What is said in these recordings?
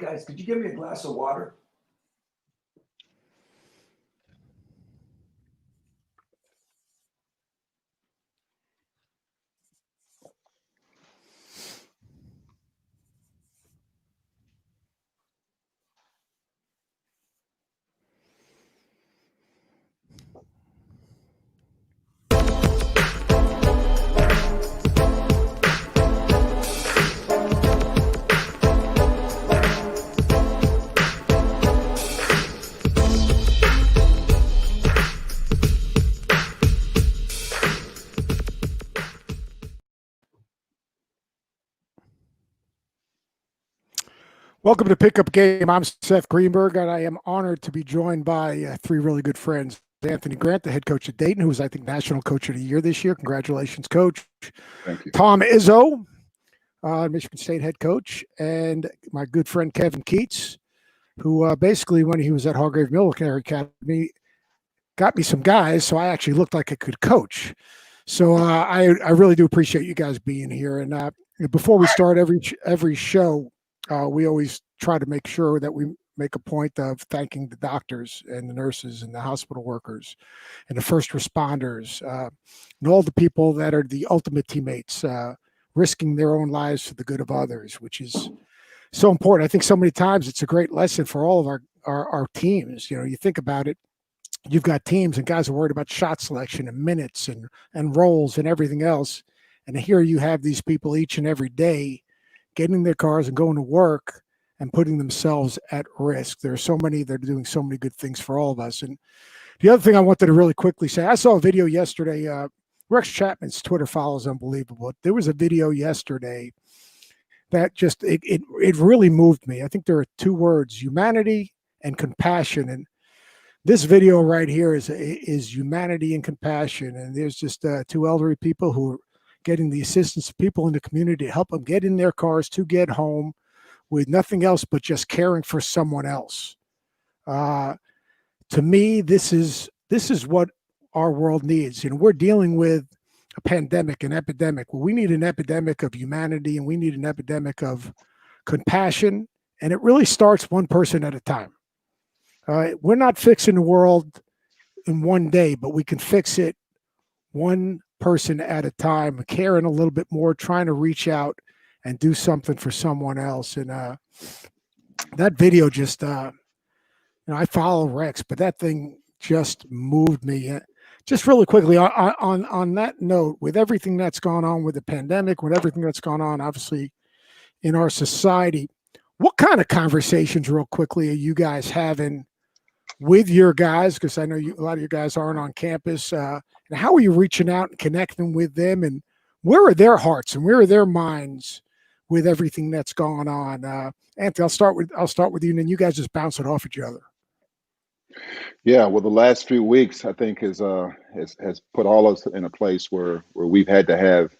guys, could you give me a glass of water? Welcome to Pickup Game. I'm Seth Greenberg, and I am honored to be joined by three really good friends. Anthony Grant, the head coach at Dayton, who was, I think, National Coach of the Year this year. Congratulations, Coach. Thank you. Tom Izzo, Michigan State head coach, and my good friend Kevin Keatts, who basically, when he was at Hargrave Military Academy, got me some guys, so I actually looked like I could coach. So I really do appreciate you guys being here. And before we start every show, we always try to make sure that we make a point of thanking the doctors and the nurses and the hospital workers and the first responders and all the people that are the ultimate teammates, risking their own lives for the good of others, which is so important. I think so many times it's a great lesson for all of our teams. You know, you think about it, you've got teams and guys are worried about shot selection and minutes and roles and everything else. And here you have these people each and every day getting in their cars and going to work and putting themselves at risk. There are so many that are doing so many good things for all of us. And the other thing I wanted to really quickly say, I saw a video yesterday. Rex Chapman's Twitter follow is unbelievable. There was a video yesterday that just, it really moved me. I think there are two words, humanity and compassion. And this video right here is humanity and compassion. And there's just two elderly people who are getting the assistance of people in the community to help them get in their cars to get home with nothing else but just caring for someone else. To me, this is what our world needs. You know, we're dealing with a pandemic, an epidemic. Well, we need an epidemic of humanity and we need an epidemic of compassion. And it really starts one person at a time. We're not fixing the world in one day, but we can fix it one person at a time, caring a little bit more, trying to reach out and do something for someone else. And that video just, I follow Rex, but that thing just moved me. Just really quickly on that note, with everything that's gone on with the pandemic, with everything that's gone on, obviously, in our society, what kind of conversations, real quickly, are you guys having with your guys? Because I know a lot of you guys aren't on campus. And how are you reaching out and connecting with them? And where are their hearts and where are their minds with everything that's going on? Anthony, I'll start with you, and then you guys just bounce it off each other. Yeah, well, the last few weeks, I think, has put all of us in a place where we've had to have,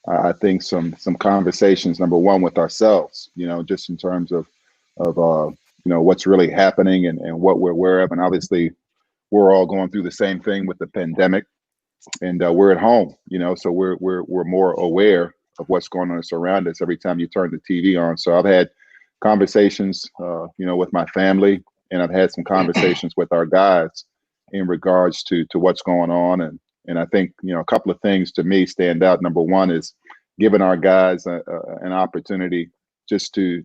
I think, some conversations. Number one, with ourselves, just in terms of what's really happening and what we're aware of. And obviously, we're all going through the same thing with the pandemic, and we're at home, so we're more aware of what's going on around us every time you turn the TV on. So I've had conversations, with my family, and I've had some conversations with our guys in regards to what's going on. And I think, a couple of things to me stand out. Number one is giving our guys an opportunity just to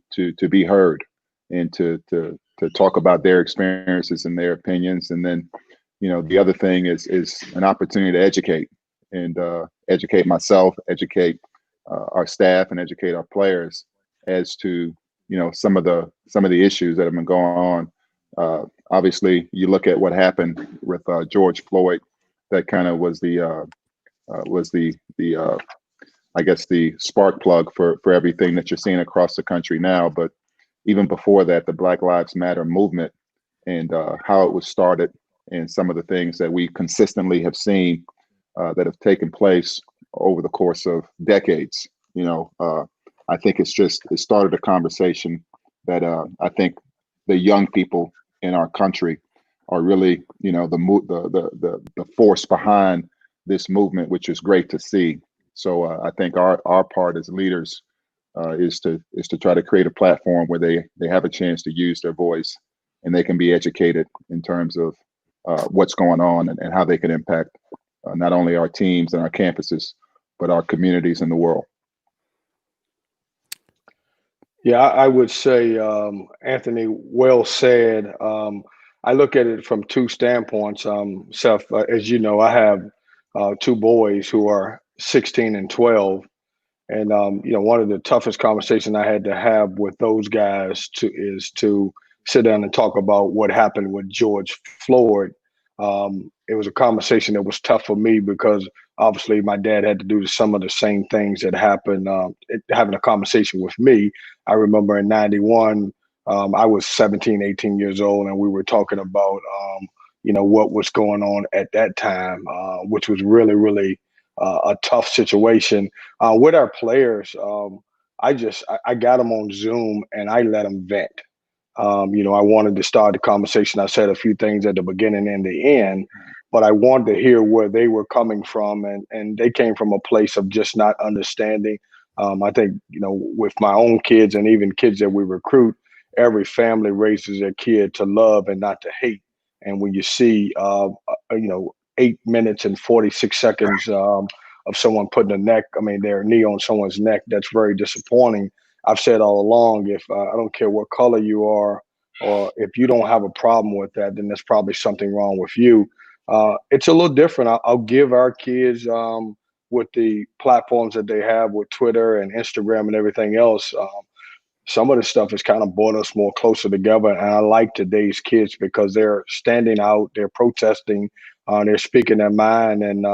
be heard and to talk about their experiences and their opinions. And then, the other thing is an opportunity to educate and educate myself, educate our staff, and educate our players as to, some of the issues that have been going on. Obviously, you look at what happened with George Floyd. That kind of was the I guess the spark plug for everything that you're seeing across the country now. But even before that, the Black Lives Matter movement and how it was started, and some of the things that we consistently have seen that have taken place over the course of decades. I think it started a conversation that I think the young people in our country are really, the force behind this movement, which is great to see. So I think our part as leaders is to try to create a platform where they have a chance to use their voice and they can be educated in terms of what's going on and how they can impact not only our teams and our campuses, but our communities in the world. Yeah, I would say, Anthony, well said. I look at it from two standpoints. Seth, as you know, I have two boys who are 16 and 12. And, one of the toughest conversations I had to have with those guys is to sit down and talk about what happened with George Floyd. It was a conversation that was tough for me because obviously my dad had to do some of the same things that happened, having a conversation with me. I remember in 91, I was 17, 18 years old, and we were talking about, what was going on at that time, which was really, really a tough situation. With our players, I got them on Zoom and I let them vent. I wanted to start the conversation. I said a few things at the beginning and the end, but I wanted to hear where they were coming from, and they came from a place of just not understanding. I think, with my own kids and even kids that we recruit, every family raises their kid to love and not to hate. And when you see, 8 minutes and 46 seconds of someone putting their knee on someone's neck, that's very disappointing. I've said all along, if I don't care what color you are, or if you don't have a problem with that, then there's probably something wrong with you. It's a little different. I'll give our kids, with the platforms that they have with Twitter and Instagram and everything else, some of the stuff has kind of brought us more closer together. And I like today's kids because they're standing out, they're protesting, they're speaking their mind, and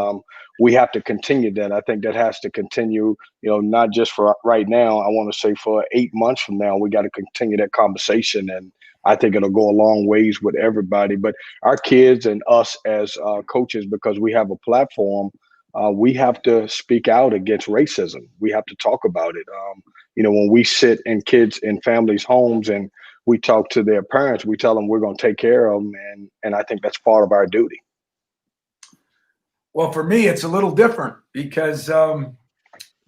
we have to continue that. I think that has to continue, not just for right now. I want to say for 8 months from now, we got to continue that conversation. And I think it'll go a long ways with everybody. But our kids and us as coaches, because we have a platform, we have to speak out against racism. We have to talk about it. When we sit in kids in families' homes and we talk to their parents, we tell them we're going to take care of them. And I think that's part of our duty. Well, for me, it's a little different because, I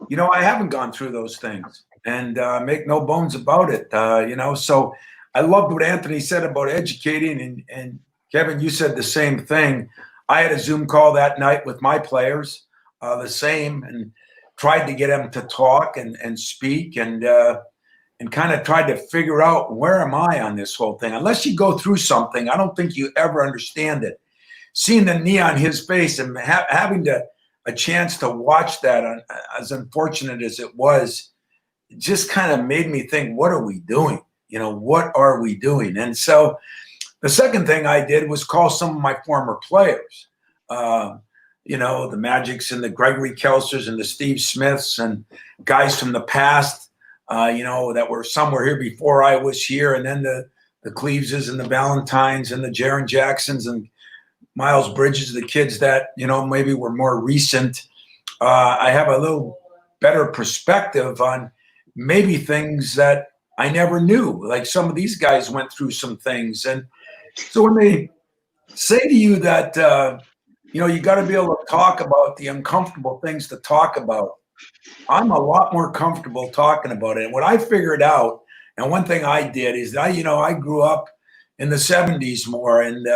haven't gone through those things, and make no bones about it. So I loved what Anthony said about educating, and Kevin, you said the same thing. I had a Zoom call that night with my players, the same, and tried to get them to talk and speak and kind of tried to figure out, where am I on this whole thing? Unless you go through something, I don't think you ever understand it. Seeing the knee on his face and having a chance to watch that, as unfortunate as it was, it just kind of made me think, what are we doing? What are we doing? And so the second thing I did was call some of my former players, the Magics and the Gregory Kelsers and the Steve Smiths and guys from the past, that were somewhere here before I was here. And then the Cleaveses and the Valentines and the Jaren Jacksons and Miles Bridges, the kids that, maybe were more recent. I have a little better perspective on maybe things that I never knew. Like some of these guys went through some things. And so when they say to you that, you got to be able to talk about the uncomfortable things to talk about, I'm a lot more comfortable talking about it. And what I figured out, and one thing I did is that, I grew up in the 70s more. And,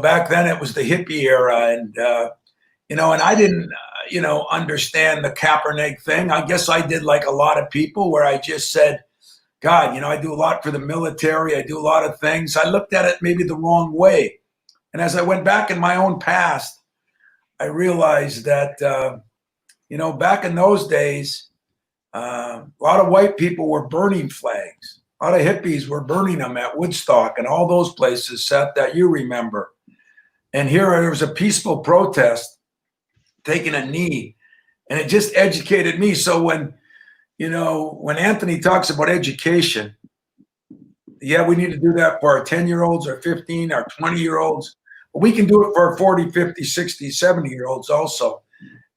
back then it was the hippie era. And, and I didn't, understand the Kaepernick thing. I guess I did like a lot of people, where I just said, God, I do a lot for the military. I do a lot of things. I looked at it maybe the wrong way. And as I went back in my own past, I realized that, back in those days, a lot of white people were burning flags. A lot of hippies were burning them at Woodstock and all those places, Seth, that you remember. And here there was a peaceful protest, taking a knee, and it just educated me. So when Anthony talks about education, yeah, we need to do that for our 10-year-olds, our 15, our 20-year-olds. But we can do it for our 40, 50, 60, 70-year-olds also.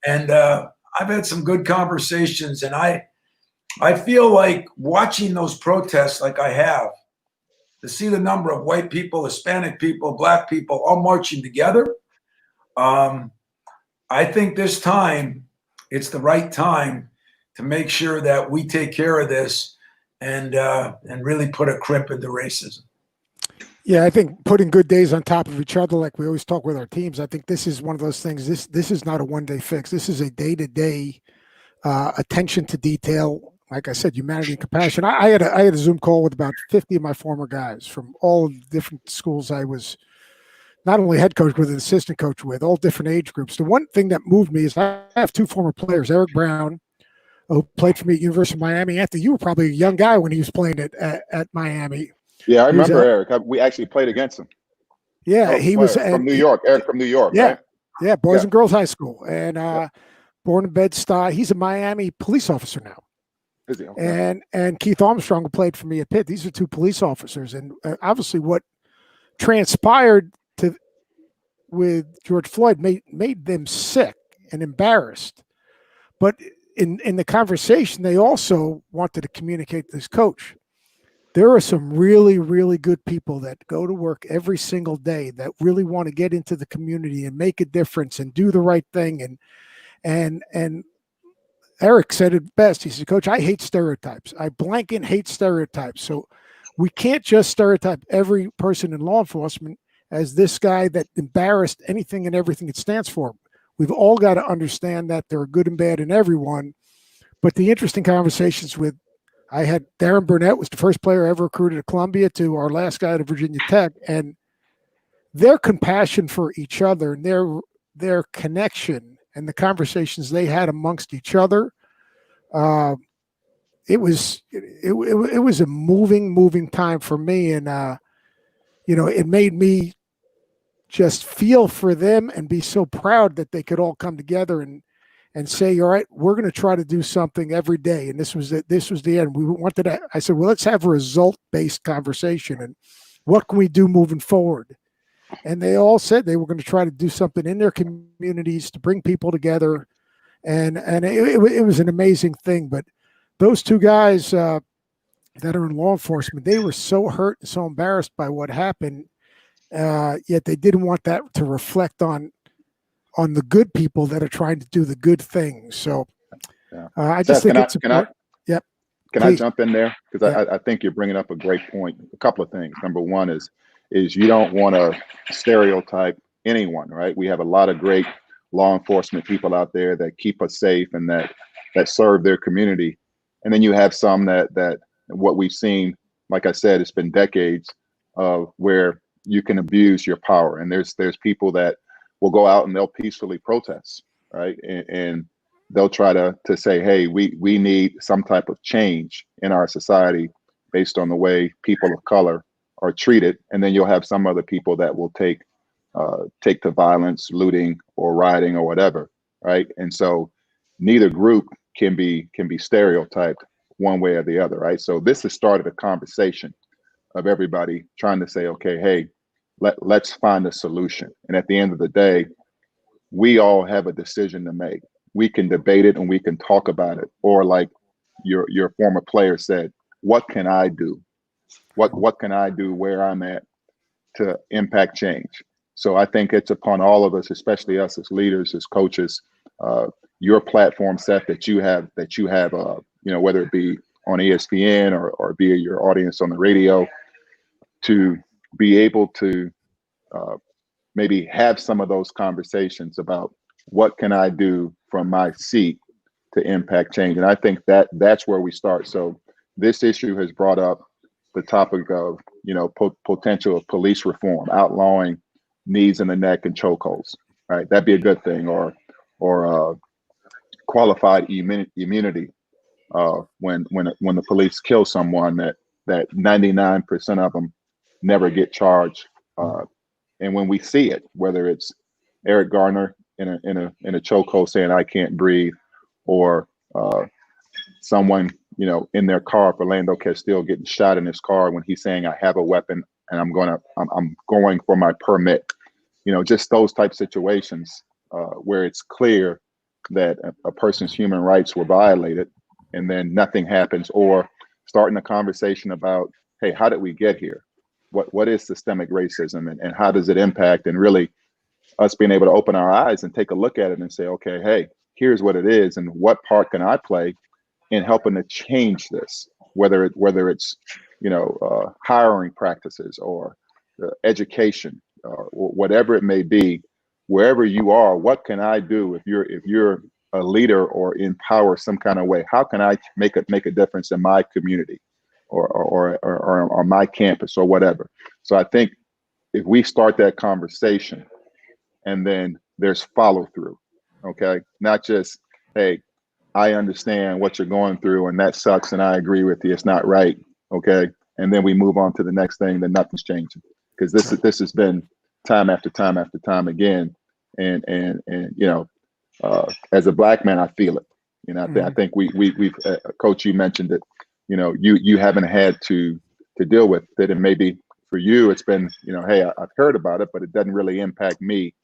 And I've had some good conversations, and I feel like watching those protests like I have, to see the number of white people, Hispanic people, black people all marching together, I think this time it's the right time to make sure that we take care of this and really put a crip into racism. Yeah, I think putting good days on top of each other, like we always talk with our teams, I think this is one of those things. This is not a one-day fix. This is a day-to-day attention to detail. Like I said, humanity and compassion. I had a Zoom call with about 50 of my former guys from all of the different schools I was not only head coach with, an assistant coach with, all different age groups. The one thing that moved me is I have two former players, Eric Brown, who played for me at University of Miami. Anthony, you were probably a young guy when he was playing at Miami. Yeah, I remember Eric. We actually played against him. Yeah, he was from New York. Eric from New York, yeah, right? Yeah, Boys and Girls High School. And born in Bed-Stuy. He's a Miami police officer now. Is he? Okay. And Keith Armstrong, who played for me at Pitt. These are two police officers. And obviously what transpired with George Floyd made them sick and embarrassed. But in the conversation, they also wanted to communicate to this coach. There are some really, really good people that go to work every single day that really want to get into the community and make a difference and do the right thing. And Eric said it best. He said, Coach, I hate stereotypes. I blanket hate stereotypes. So we can't just stereotype every person in law enforcement as this guy that embarrassed anything and everything it stands for. We've all got to understand that there are good and bad in everyone. But the interesting conversations I had Darren Burnett was the first player I ever recruited at Columbia to our last guy at Virginia Tech, and their compassion for each other and their connection and the conversations they had amongst each other, it was a moving time for me, and it made me just feel for them and be so proud that they could all come together and say, all right, we're going to try to do something every day. And this was the end. We wanted to, I said, well, let's have a result-based conversation and what can we do moving forward? And they all said they were going to try to do something in their communities to bring people together. And it was an amazing thing. But those two guys that are in law enforcement, they were so hurt and so embarrassed by what happened. Yet they didn't want that to reflect on the good people that are trying to do the good things. So I just think it's important. Yep. Can I jump in there? Because I think you're bringing up a great point. A couple of things. Number one is you don't want to stereotype anyone, right? We have a lot of great law enforcement people out there that keep us safe and that serve their community. And then you have some that what we've seen, like I said, it's been decades of where you can abuse your power. And there's people that will go out and they'll peacefully protest, right? And they'll try to say, hey, we need some type of change in our society based on the way people of color are treated. And then you'll have some other people that will take to violence, looting or rioting or whatever, right? And so neither group can be stereotyped one way or the other, right? So this has started a conversation of everybody trying to say, okay, hey, let's find a solution. And at the end of the day, we all have a decision to make. We can debate it and we can talk about it. Or like your former player said, what can I do? What can I do where I'm at to impact change? So I think it's upon all of us, especially us as leaders, as coaches, your platform, Seth, that you have, whether it be on ESPN or via your audience on the radio, to be able to maybe have some of those conversations about what can I do from my seat to impact change. And I think that's where we start. So this issue has brought up the topic of, potential of police reform, outlawing knees in the neck and chokeholds, right? That'd be a good thing. Or qualified immunity when the police kill someone that 99% of them never get charged. And when we see it, whether it's Eric Garner in a chokehold saying I can't breathe, or someone in their car, Philando Castile getting shot in his car when he's saying I have a weapon and I'm going for my permit, just those type situations where it's clear that a person's human rights were violated, and then nothing happens, or starting a conversation about, hey, how did we get here? What is systemic racism and how does it impact? And really us being able to open our eyes and take a look at it and say, okay, hey, here's what it is and what part can I play in helping to change this, whether it's hiring practices or education or whatever it may be, wherever you are. What can I do if you're a leader or in power some kind of way? How can I make a difference in my community or my campus or whatever? So I think if we start that conversation and then there's follow through, okay, not just, hey, I understand what you're going through and that sucks and I agree with you, it's not right, okay, and then we move on to the next thing, then nothing's changing, because this has been time after time after time again, and as a Black man, I feel it. I think we've Coach, you mentioned it. You haven't had to deal with it, and maybe for you it's been, hey, I've heard about it, but it doesn't really impact me.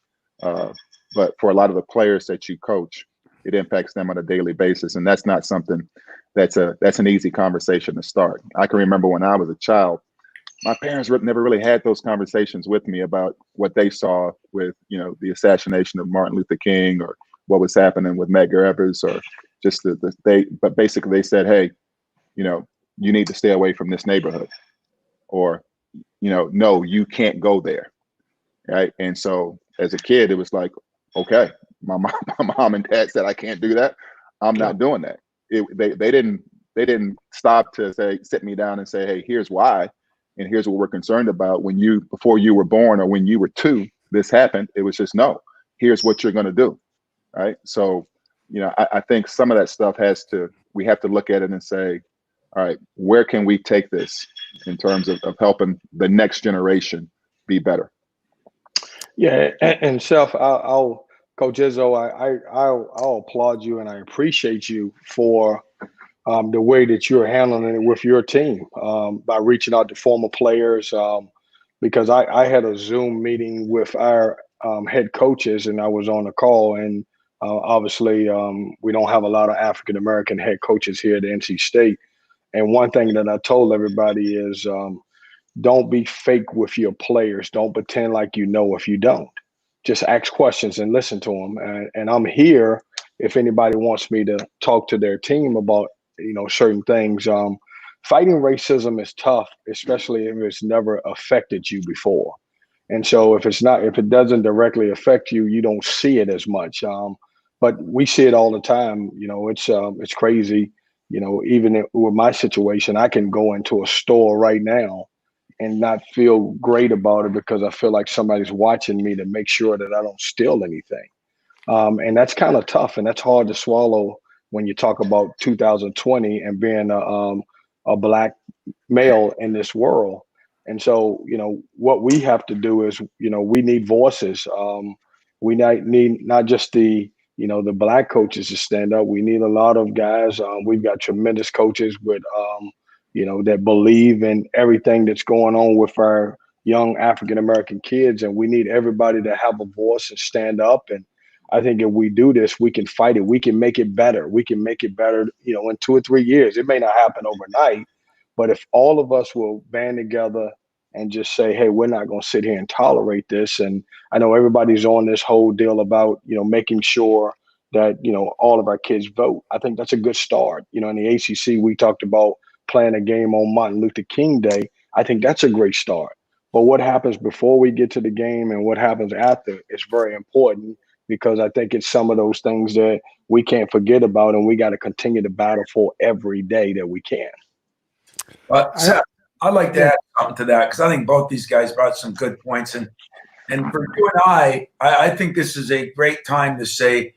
But for a lot of the players that you coach, it impacts them on a daily basis, and that's not something that's an easy conversation to start. I can remember when I was a child, my parents never really had those conversations with me about what they saw with, the assassination of Martin Luther King, or what was happening with Medgar Evers, or just but basically they said, hey, you need to stay away from this neighborhood, or, no, you can't go there. Right. And so as a kid, it was like, okay, my mom and dad said I can't do that. I'm not doing that. They didn't stop to sit me down and say, hey, here's why, and here's what we're concerned about. Before you were born, or when you were 2, this happened. It was just, no, here's what you're going to do. Right. So, I think some of that stuff we have to look at it and say, all right, where can we take this in terms of helping the next generation be better? Yeah, and Seth, I'll Coach Izzo, I'll applaud you, and I appreciate you for the way that you're handling it with your team, by reaching out to former players. Because I had a Zoom meeting with our head coaches, and I was on the call, and obviously we don't have a lot of African American head coaches here at NC State. And one thing that I told everybody is, don't be fake with your players. Don't pretend like you know if you don't. Just ask questions and listen to them. And I'm here if anybody wants me to talk to their team about, certain things. Fighting racism is tough, especially if it's never affected you before. And so if it doesn't directly affect you, you don't see it as much. But we see it all the time. It's crazy. Even with my situation, I can go into a store right now and not feel great about it because I feel like somebody's watching me to make sure that I don't steal anything. And that's kind of tough, and that's hard to swallow when you talk about 2020 and being a Black male in this world. And so, what we have to do is, we need voices. We need not just the Black coaches to stand up. We need a lot of guys. We've got tremendous coaches with, that believe in everything that's going on with our young African-American kids. And we need everybody to have a voice and stand up. And I think if we do this, we can fight it. We can make it better. We can make it better, in 2 or 3 years. It may not happen overnight, but if all of us will band together and just say, hey, we're not going to sit here and tolerate this. And I know everybody's on this whole deal about, making sure that, all of our kids vote. I think that's a good start. In the ACC, we talked about playing a game on Martin Luther King Day. I think that's a great start. But what happens before we get to the game and what happens after is very important, because I think it's some of those things that we can't forget about, and we got to continue to battle for every day that we can. Seth, I'd like to add something to that, because I think both these guys brought some good points. And for you and I think this is a great time to say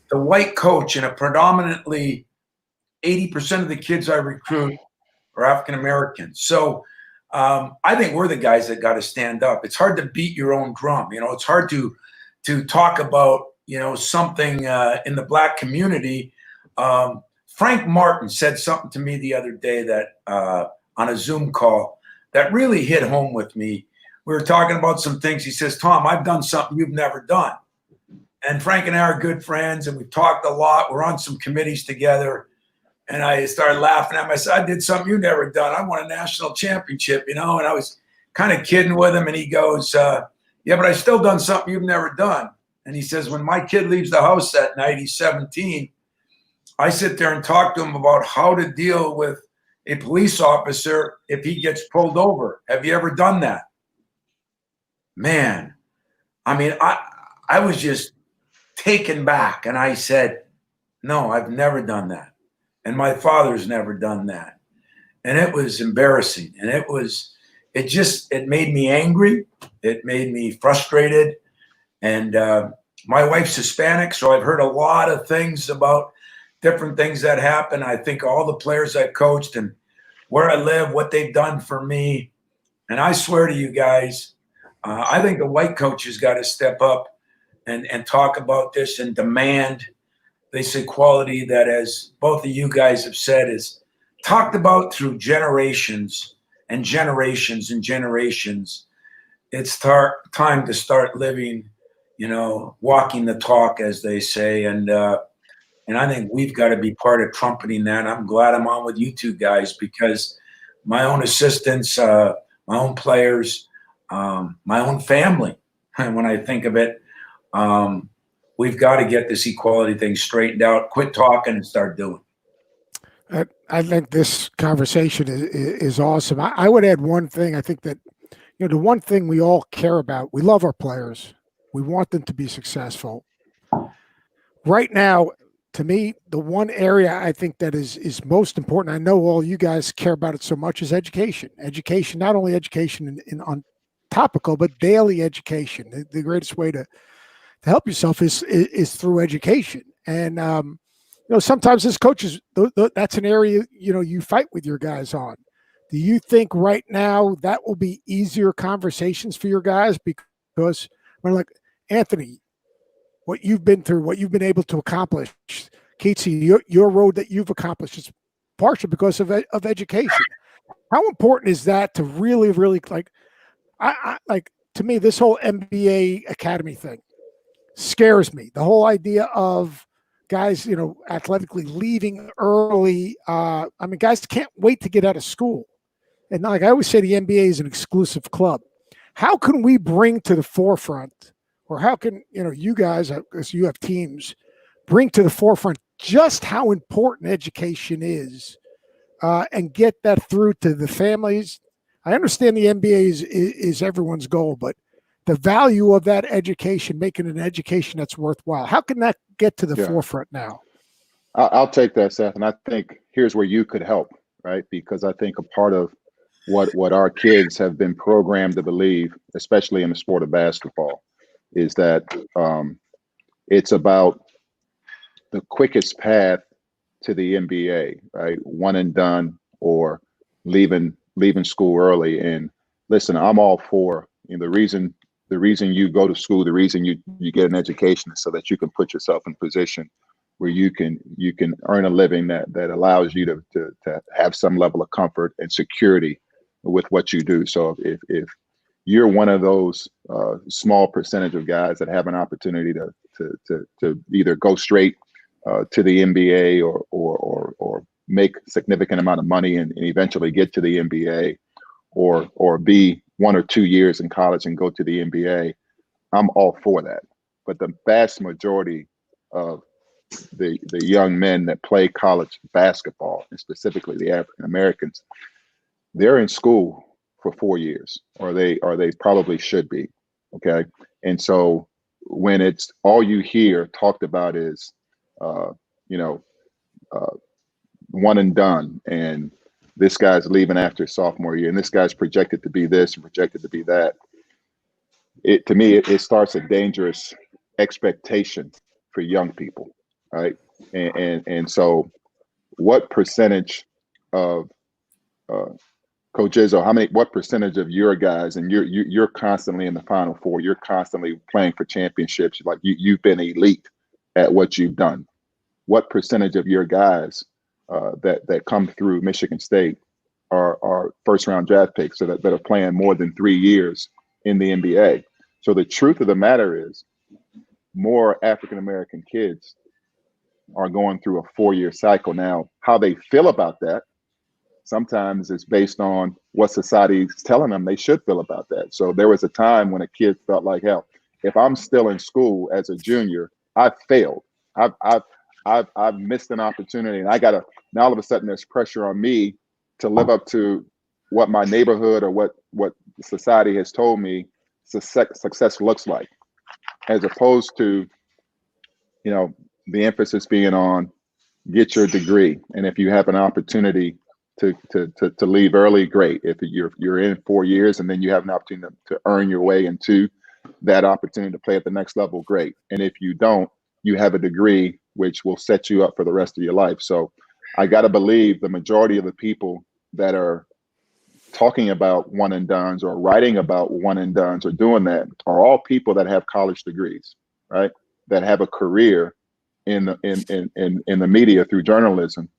the white coach, in a predominantly 80% of the kids I recruit are African Americans. So I think we're the guys that got to stand up. It's hard to beat your own drum. It's hard to talk about, something in the Black community. Frank Martin said something to me the other day that on a Zoom call that really hit home with me. We were talking about some things. He says, Tom, I've done something you've never done. And Frank and I are good friends, and we've talked a lot. We're on some committees together. And I started laughing at him. I said, I did something you've never done. I won a national championship, and I was kind of kidding with him. And he goes, yeah, but I still done something you've never done. And he says, when my kid leaves the house that night, he's 17, I sit there and talk to him about how to deal with a police officer if he gets pulled over. Have you ever done that? Man, I mean, I was just taken back, and I said, no, I've never done that. And my father's never done that. And it was embarrassing. And it made me angry. It made me frustrated. And my wife's Hispanic, so I've heard a lot of things about different things that happen. I think all the players I've coached and where I live, what they've done for me. And I swear to you guys, I think the white coaches got to step up and talk about this and demand this equality that, as both of you guys have said, is talked about through generations and generations and generations. It's time to start living, walking the talk, as they say. And I think we've got to be part of trumpeting that. I'm glad I'm on with you two guys, because my own assistants, my own players, my own family, when I think of it, we've got to get this equality thing straightened out, quit talking and start doing. I think this conversation is awesome. I would add one thing. I think that, the one thing we all care about, we love our players. We want them to be successful. Right now, to me, the one area I think that is most important, I know all you guys care about it so much, is education. Education, not only education on topical, but daily education. The greatest way to help yourself is through education. And sometimes as coaches, that's an area you fight with your guys on. Do you think right now that will be easier conversations for your guys? Because like Anthony, what you've been through, what you've been able to accomplish, Keatsy, your road that you've accomplished is partially because of education. How important is that to really, really to me, this whole MBA academy thing scares me. The whole idea of guys, athletically leaving early. Guys can't wait to get out of school. And like I always say, the NBA is an exclusive club. How can we bring to the forefront, or how can, you guys, as you have teams, bring to the forefront just how important education is, and get that through to the families? I understand the NBA is everyone's goal, but the value of that education, making an education that's worthwhile, how can that get to the forefront now? I'll take that, Seth. And I think here's where you could help, right? Because I think a part of what our kids have been programmed to believe, especially in the sport of basketball, is that it's about the quickest path to the NBA, right? One and done, or leaving school early. And listen, I'm all for, the reason you go to school, the reason you get an education is so that you can put yourself in a position where you can earn a living that allows you to have some level of comfort and security with what you do. So if you're one of those small percentage of guys that have an opportunity to either go straight to the NBA or make a significant amount of money and eventually get to the NBA, or be 1 or 2 years in college and go to the NBA, I'm all for that. But the vast majority of the young men that play college basketball, and specifically the African Americans, they're in school for 4 years, or they probably should be. Okay. And so when it's all you hear talked about is, one and done, and this guy's leaving after sophomore year, and this guy's projected to be this and projected to be that, to me, it starts a dangerous expectation for young people, right? And so what percentage of Coach Izzo, what percentage of your guys, and you're constantly in the Final Four, you're constantly playing for championships, like you've been elite at what you've done. What percentage of your guys that come through Michigan State are first round draft picks that are playing more than 3 years in the NBA? So the truth of the matter is, more African American kids are going through a 4-year cycle. Now, how they feel about that sometimes is based on what society is telling them they should feel about that. So there was a time when a kid felt like, hell, if I'm still in school as a junior, I've failed. I've missed an opportunity, and I gotta now all of a sudden there's pressure on me to live up to what my neighborhood or what society has told me success looks like, as opposed to, you know, the emphasis being on get your degree, and if you have an opportunity to leave early, great. If you're in 4 years and then you have an opportunity to earn your way into that opportunity to play at the next level, great. And if you don't, you have a degree which will set you up for the rest of your life. So I got to believe the majority of the people that are talking about one and dones or writing about one and dones or doing that are all people that have college degrees, right? That have a career in the media through journalism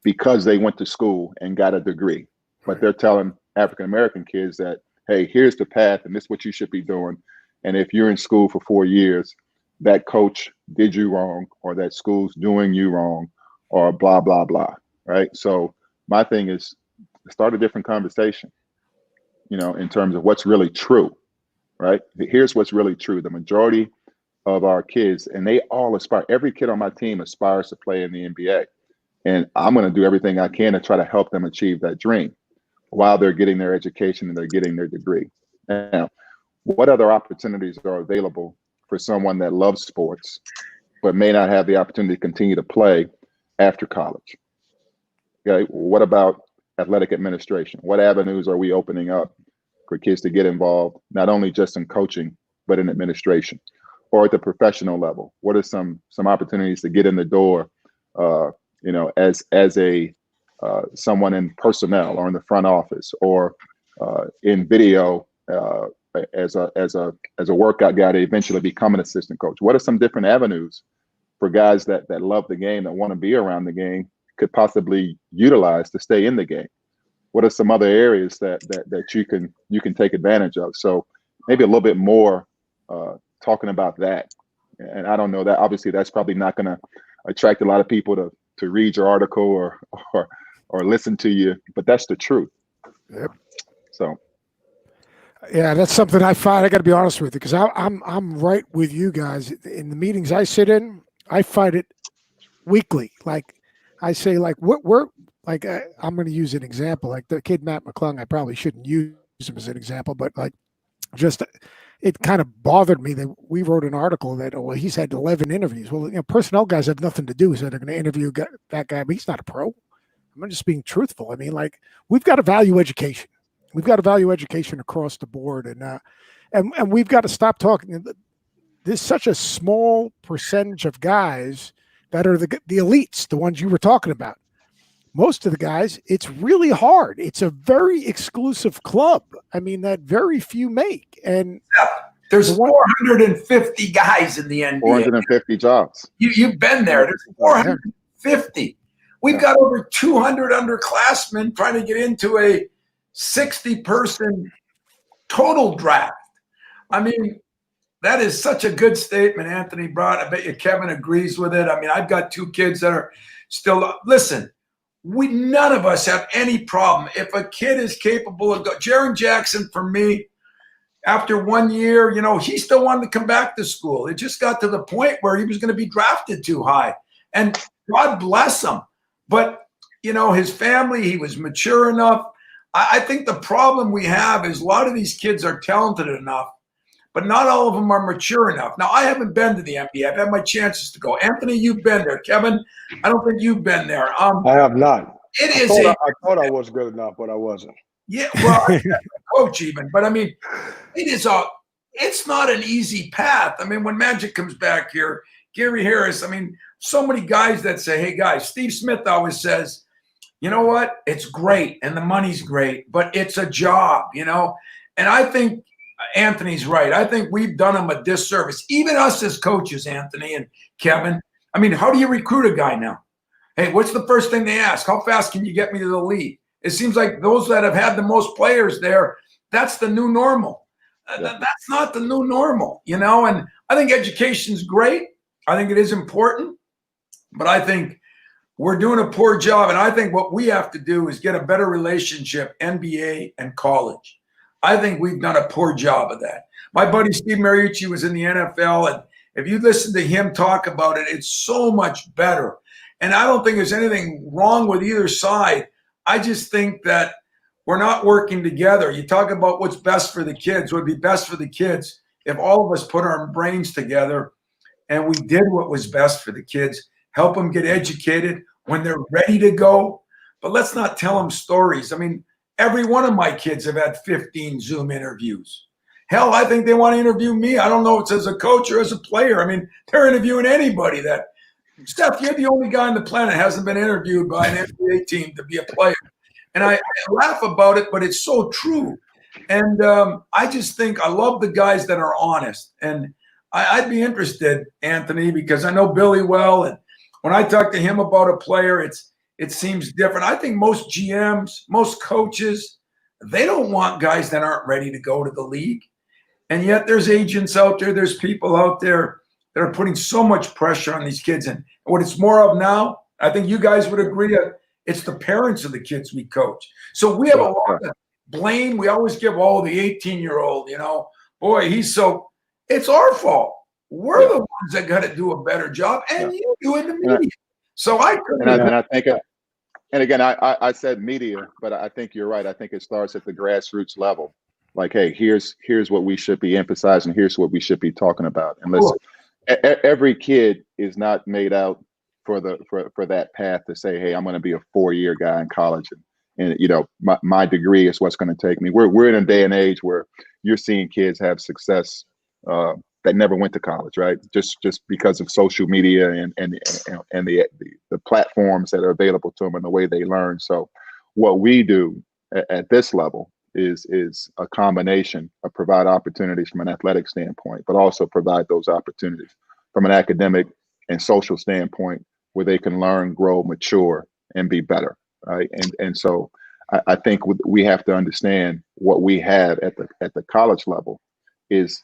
because they went to school and got a degree. But they're telling African American kids that, hey, here's the path and this is what you should be doing. And if you're in school for 4 years, that coach did you wrong, or that school's doing you wrong, or blah, blah, blah, right? So my thing is start a different conversation, you know, in terms of what's really true, right? Here's what's really true. The majority of our kids, and they all aspire, every kid on my team aspires to play in the NBA. And I'm going to do everything I can to try to help them achieve that dream while they're getting their education and they're getting their degree. Now, what other opportunities are available for someone that loves sports, but may not have the opportunity to continue to play after college? Okay, what about athletic administration? What avenues are we opening up for kids to get involved, not only just in coaching, but in administration or at the professional level? What are some opportunities to get in the door, you know, as a someone in personnel or in the front office or in video as a workout guy to eventually become an assistant coach? What are some different avenues for guys that love the game, that want to be around the game, could possibly utilize to stay in the game? What are some other areas that you can take advantage of? So maybe a little bit more talking about that. And I don't know, that obviously that's probably not going to attract a lot of people to read your article or listen to you, but that's the truth. Yep. So. Yeah, that's something I find. I got to be honest with you, because I'm right with you guys. In the meetings I sit in, I fight it weekly. Like I say, like we're like I'm going to use an example. Like the kid Matt McClung, I probably shouldn't use him as an example, but like just it kind of bothered me that we wrote an article that, oh, well, he's had 11 interviews. Well, you know, personnel guys have nothing to do. So they're going to interview that guy, but he's not a pro. I'm just being truthful. I mean, like we've got to value education. We've got to value education across the board, and we've got to stop talking. There's such a small percentage of guys that are the elites, the ones you were talking about. Most of the guys, it's really hard. It's a very exclusive club. I mean, that very few make. And there's 450 guys in the NBA. 450 jobs. You've been there. There's 450. We've got over 200 underclassmen trying to get into a 60-person total draft. I mean, that is such a good statement Anthony brought. I bet you Kevin agrees with it. I mean, I've got 2 kids that are still, listen, none of us have any problem. If a kid is capable of Jaren Jackson, for me, after 1 year, you know, he still wanted to come back to school. It just got to the point where he was going to be drafted too high. And God bless him. But, you know, his family, he was mature enough. I think the problem we have is a lot of these kids are talented enough, but not all of them are mature enough. Now, I haven't been to the NBA. I've had my chances to go. Anthony, you've been there. Kevin, I don't think you've been there. I have not. I thought I was good enough, but I wasn't. Yeah, well, I'm a coach even. But, I mean, it's not an easy path. I mean, when Magic comes back here, Gary Harris, I mean, so many guys that say, hey, guys, Steve Smith always says, you know what? It's great and the money's great, but it's a job, you know? And I think Anthony's right. I think we've done him a disservice, even us as coaches, Anthony and Kevin. I mean, how do you recruit a guy now? Hey, what's the first thing they ask? How fast can you get me to the league? It seems like those that have had the most players there, that's the new normal. That's not the new normal, you know? And I think education's great. I think it is important, but I think we're doing a poor job, and I think what we have to do is get a better relationship, NBA and college. I think we've done a poor job of that. My buddy Steve Mariucci was in the NFL, if you listen to him talk about it, it's so much better. And I don't think there's anything wrong with either side. I just think that we're not working together. You talk about what's best for the kids. What would be best for the kids if all of us put our brains together and we did what was best for the kids, help them get educated when they're ready to go. But let's not tell them stories. I mean, every one of my kids have had 15 Zoom interviews. Hell, I think they want to interview me. I don't know if it's as a coach or as a player. I mean, they're interviewing anybody. That Steph, you're the only guy on the planet that hasn't been interviewed by an NBA team to be a player. And I laugh about it, but it's so true. And I just think I love the guys that are honest. And I'd be interested, Anthony, because I know Billy well. And when I talk to him about a player, it seems different. I think most GMs, most coaches, they don't want guys that aren't ready to go to the league. And yet there's agents out there, there's people out there that are putting so much pressure on these kids. And what it's more of now, I think you guys would agree, it's the parents of the kids we coach. So we have a lot of blame. We always give, the 18-year-old, boy, it's our fault. We're the ones that got to do a better job, and you do in the media. So I couldn't. And I think, and again, I said media, but I think you're right. I think it starts at the grassroots level. Like, hey, here's what we should be emphasizing. Here's what we should be talking about. And listen, every kid is not made out for that path to say, hey, I'm going to be a 4-year guy in college, and my degree is what's going to take me. We're in a day and age where you're seeing kids have success that never went to college, right? Just because of social media and the platforms that are available to them and the way they learn. So what we do at this level is a combination of provide opportunities from an athletic standpoint, but also provide those opportunities from an academic and social standpoint where they can learn, grow, mature, and be better, right? And so I think we have to understand what we have at the college level is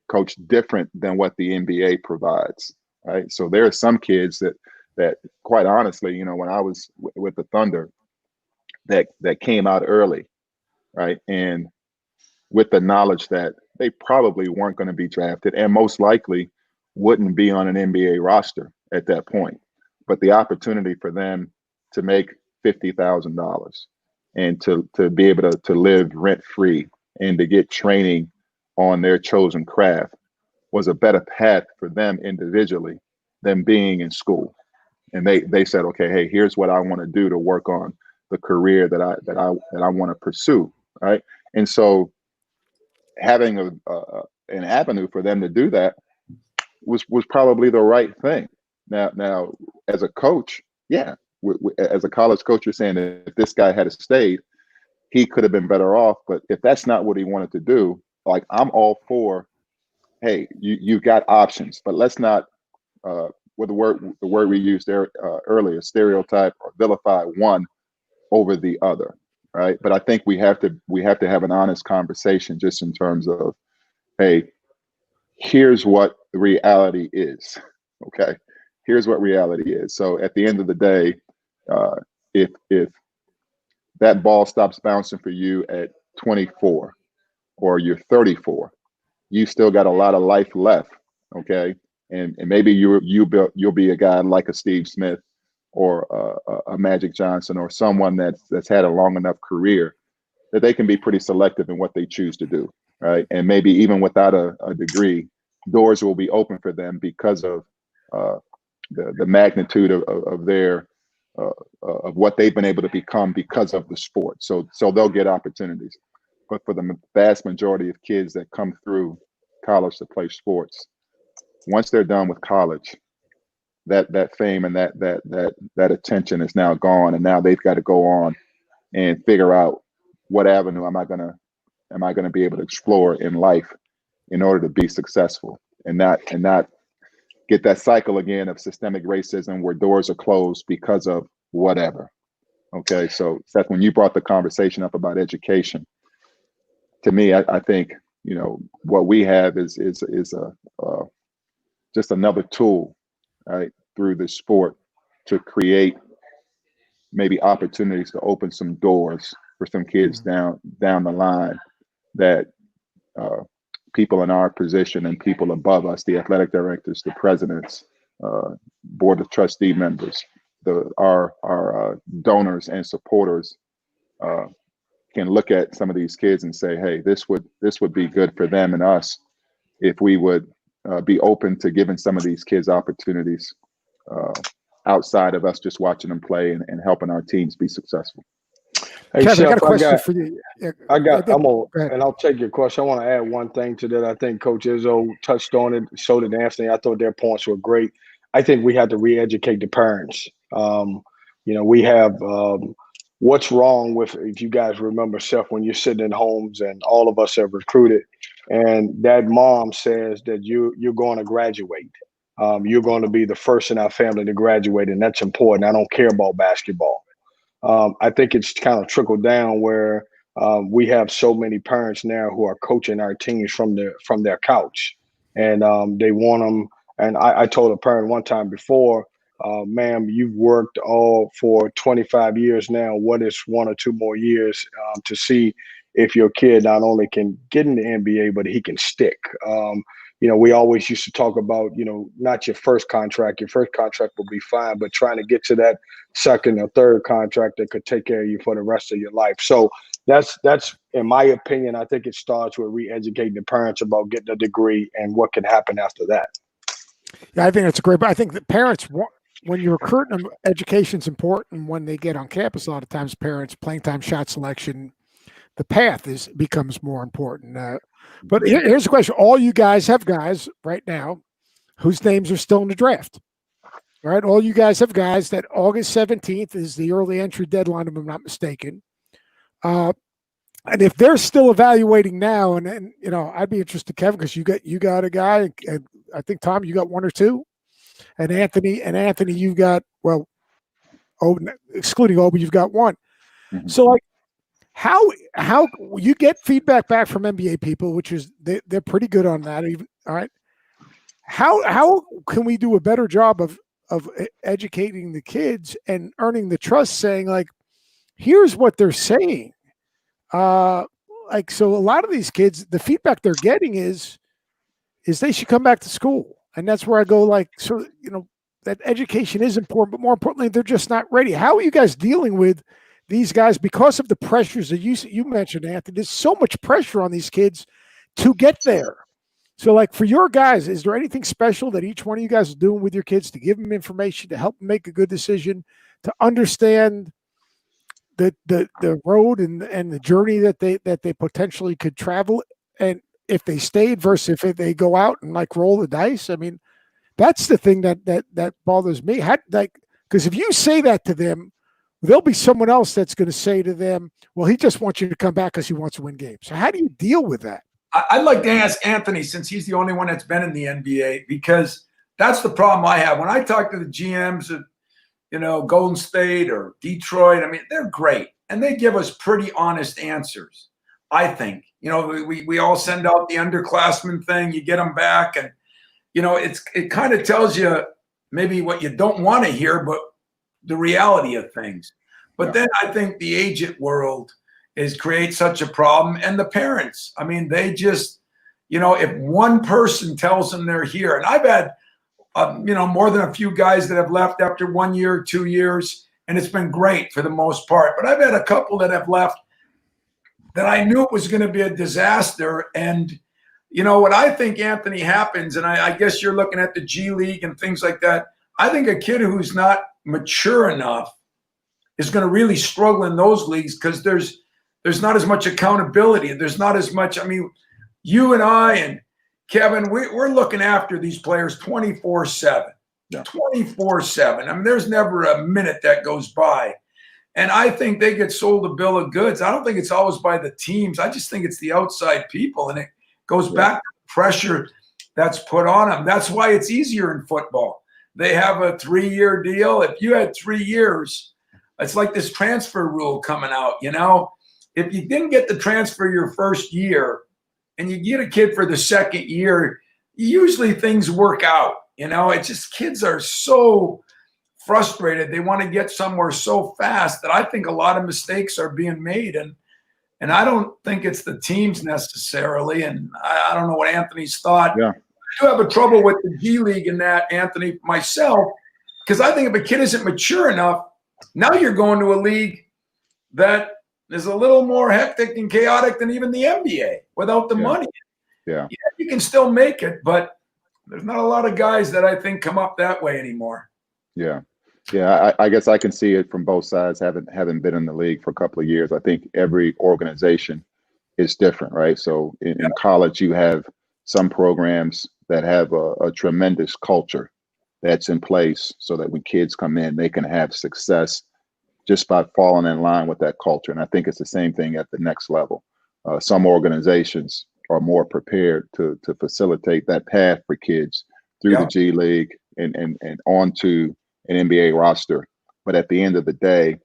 coached different than what the NBA provides, right? So there are some kids that quite honestly, when I was with the Thunder, that came out early, right? And with the knowledge that they probably weren't going to be drafted and most likely wouldn't be on an NBA roster at that point. But the opportunity for them to make $50,000 and to be able to live rent-free and to get training on their chosen craft was a better path for them individually than being in school. And they said, okay, hey, here's what I want to do to work on the career that I want to pursue, right? And so having an avenue for them to do that was probably the right thing. Now, as a coach, as a college coach, you're saying that if this guy had stayed, he could have been better off. But if that's not what he wanted to do, like, I'm all for, hey, you've got options, but let's not, with the word we used there earlier, stereotype or vilify one over the other, right? But I think we have to have an honest conversation just in terms of, hey, here's what the reality is. Okay, here's what reality is. So at the end of the day, if that ball stops bouncing for you at 24 or you're 34, you still got a lot of life left. Okay, and maybe you'll be a guy like a Steve Smith or a Magic Johnson or someone that's had a long enough career that they can be pretty selective in what they choose to do, right? And maybe even without a degree, doors will be open for them because of the magnitude of their of what they've been able to become because of the sport. So they'll get opportunities. But for the vast majority of kids that come through college to play sports, once they're done with college, that fame and that attention is now gone, and now they've got to go on and figure out what avenue am I gonna be able to explore in life in order to be successful, and not get that cycle again of systemic racism where doors are closed because of whatever. Okay, so Seth, when you brought the conversation up about education, to me, I think what we have is just another tool, right, through the sport to create maybe opportunities to open some doors for some kids down the line that people in our position and people above us, the athletic directors, the presidents, board of trustee members, our donors and supporters can look at some of these kids and say, hey, this would be good for them and us if we would be open to giving some of these kids opportunities outside of us just watching them play and helping our teams be successful. Hey, Kevin, I got Chef, a question for you. And I'll take your question. I want to add one thing to that. I think Coach Izzo touched on it, so did Anthony. I thought their points were great. I think we have to re-educate the parents. We have what's wrong with, if you guys remember, Seth, when you're sitting in homes and all of us have recruited, and that mom says that you're going to graduate. You're going to be the first in our family to graduate, and that's important. I don't care about basketball. I think it's kind of trickled down where we have so many parents now who are coaching our teams from their couch, and they want them. And I told a parent one time before, ma'am, you've worked all for 25 years now. What is 1 or 2 more years to see if your kid not only can get in the NBA, but he can stick? We always used to talk about, not your first contract. Your first contract will be fine, but trying to get to that second or third contract that could take care of you for the rest of your life. So that's in my opinion, I think it starts with re-educating the parents about getting a degree and what can happen after that. Yeah, I think that's a great. But I think that parents, when you're recruiting them, education's important. When they get on campus, a lot of times parents, playing time, shot selection, the path becomes more important. But here's the question: all you guys have guys right now whose names are still in the draft. All right, all you guys have guys that August 17th is the early entry deadline, if I'm not mistaken. And if they're still evaluating now, and I'd be interested, Kevin, because you got a guy, and I think Tom, you got 1 or 2, and Anthony, you've got excluding Obi, you've got 1. Mm-hmm. So like, how you get feedback back from NBA people, which is they're pretty good on that. Even all right, how can we do a better job of educating the kids and earning the trust, saying like, here's what they're saying. So a lot of these kids, the feedback they're getting is they should come back to school. And that's where I go that education is important, but more importantly, they're just not ready. How are you guys dealing with these guys because of the pressures that you mentioned, Anthony? There's so much pressure on these kids to get there. So like for your guys, is there anything special that each one of you guys is doing with your kids to give them information, to help them make a good decision, to understand the road and the journey that they potentially could travel, and if they stayed versus if they go out and like roll the dice? I mean, that's the thing that bothers me. Because if you say that to them, there'll be someone else that's going to say to them, well, he just wants you to come back because he wants to win games. So how do you deal with that? I'd like to ask Anthony, since he's the only one that's been in the NBA, because that's the problem I have. When I talk to the GMs of, Golden State or Detroit, I mean, they're great. And they give us pretty honest answers, I think. We all send out the underclassmen thing. You get them back. And, it kind of tells you maybe what you don't want to hear, but the reality of things. But then I think the agent world creates such a problem. And the parents, I mean, they just, if one person tells them they're here, and I've had, more than a few guys that have left after 1 year, 2 years, and it's been great for the most part. But I've had a couple that have left that I knew it was going to be a disaster. And, what I think, Anthony, happens, and I guess you're looking at the G League and things like that. I think a kid who's not mature enough is going to really struggle in those leagues because there's not as much accountability. There's not as much. I mean, you and I and Kevin, we're looking after these players 24/7. 24/7. I mean, there's never a minute that goes by. And I think they get sold a bill of goods. I don't think it's always by the teams. I just think it's the outside people. And it goes back to the pressure that's put on them. That's why it's easier in football. They have a 3-year deal. If you had 3 years, it's like this transfer rule coming out, If you didn't get the transfer your first year and you get a kid for the second year, usually things work out. It's just kids are so frustrated. They want to get somewhere so fast that I think a lot of mistakes are being made. And, And I don't think it's the teams necessarily. And I don't know what Anthony's thought. Yeah. I do have a trouble with the G League in that, Anthony, myself, because I think if a kid isn't mature enough, now you're going to a league that is a little more hectic and chaotic than even the NBA without the money. Yeah. You can still make it, but there's not a lot of guys that I think come up that way anymore. Yeah. Yeah, I guess I can see it from both sides. Having been in the league for a couple of years, I think every organization is different, right? So in college, you have some programs that have a tremendous culture that's in place so that when kids come in, they can have success just by falling in line with that culture. And I think it's the same thing at the next level. Some organizations are more prepared to facilitate that path for kids through the G League and onto an NBA roster. But at the end of the day,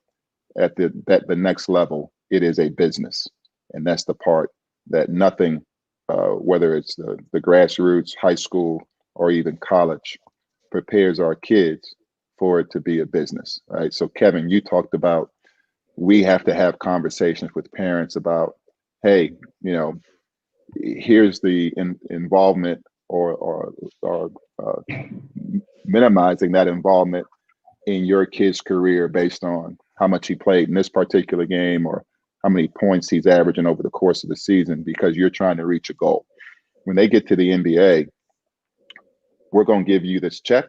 at the next level, it is a business. And that's the part that nothing, whether it's the grassroots, high school, or even college, prepares our kids for it to be a business, right? So Kevin, you talked about we have to have conversations with parents about, hey, here's the involvement or minimizing that involvement in your kid's career based on how much he played in this particular game or how many points he's averaging over the course of the season, because you're trying to reach a goal. When they get to the NBA, we're going to give you this check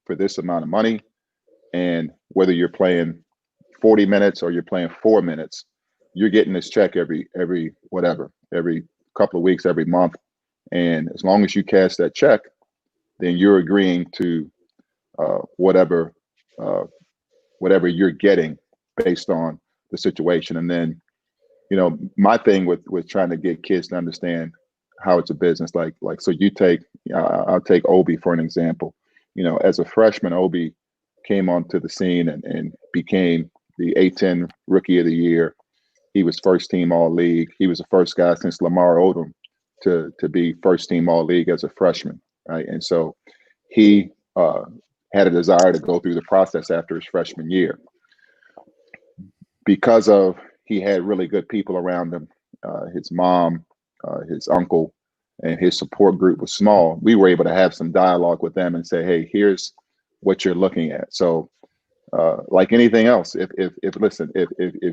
for this amount of money. And whether you're playing 40 minutes or you're playing 4 minutes, you're getting this check every couple of weeks, every month. And as long as you cash that check, then you're agreeing to whatever you're getting based on the situation. And then, my thing with trying to get kids to understand how it's a business, so I'll take Obi for an example. As a freshman, Obi came onto the scene and became the A-10 Rookie of the Year. He was first team All-League. He was the first guy since Lamar Odom to be first team All-League as a freshman, right? And so he had a desire to go through the process after his freshman year. Because of he had really good people around him, his mom, his uncle, and his support group was small. We were able to have some dialogue with them and say, hey, here's what you're looking at. So like anything else, if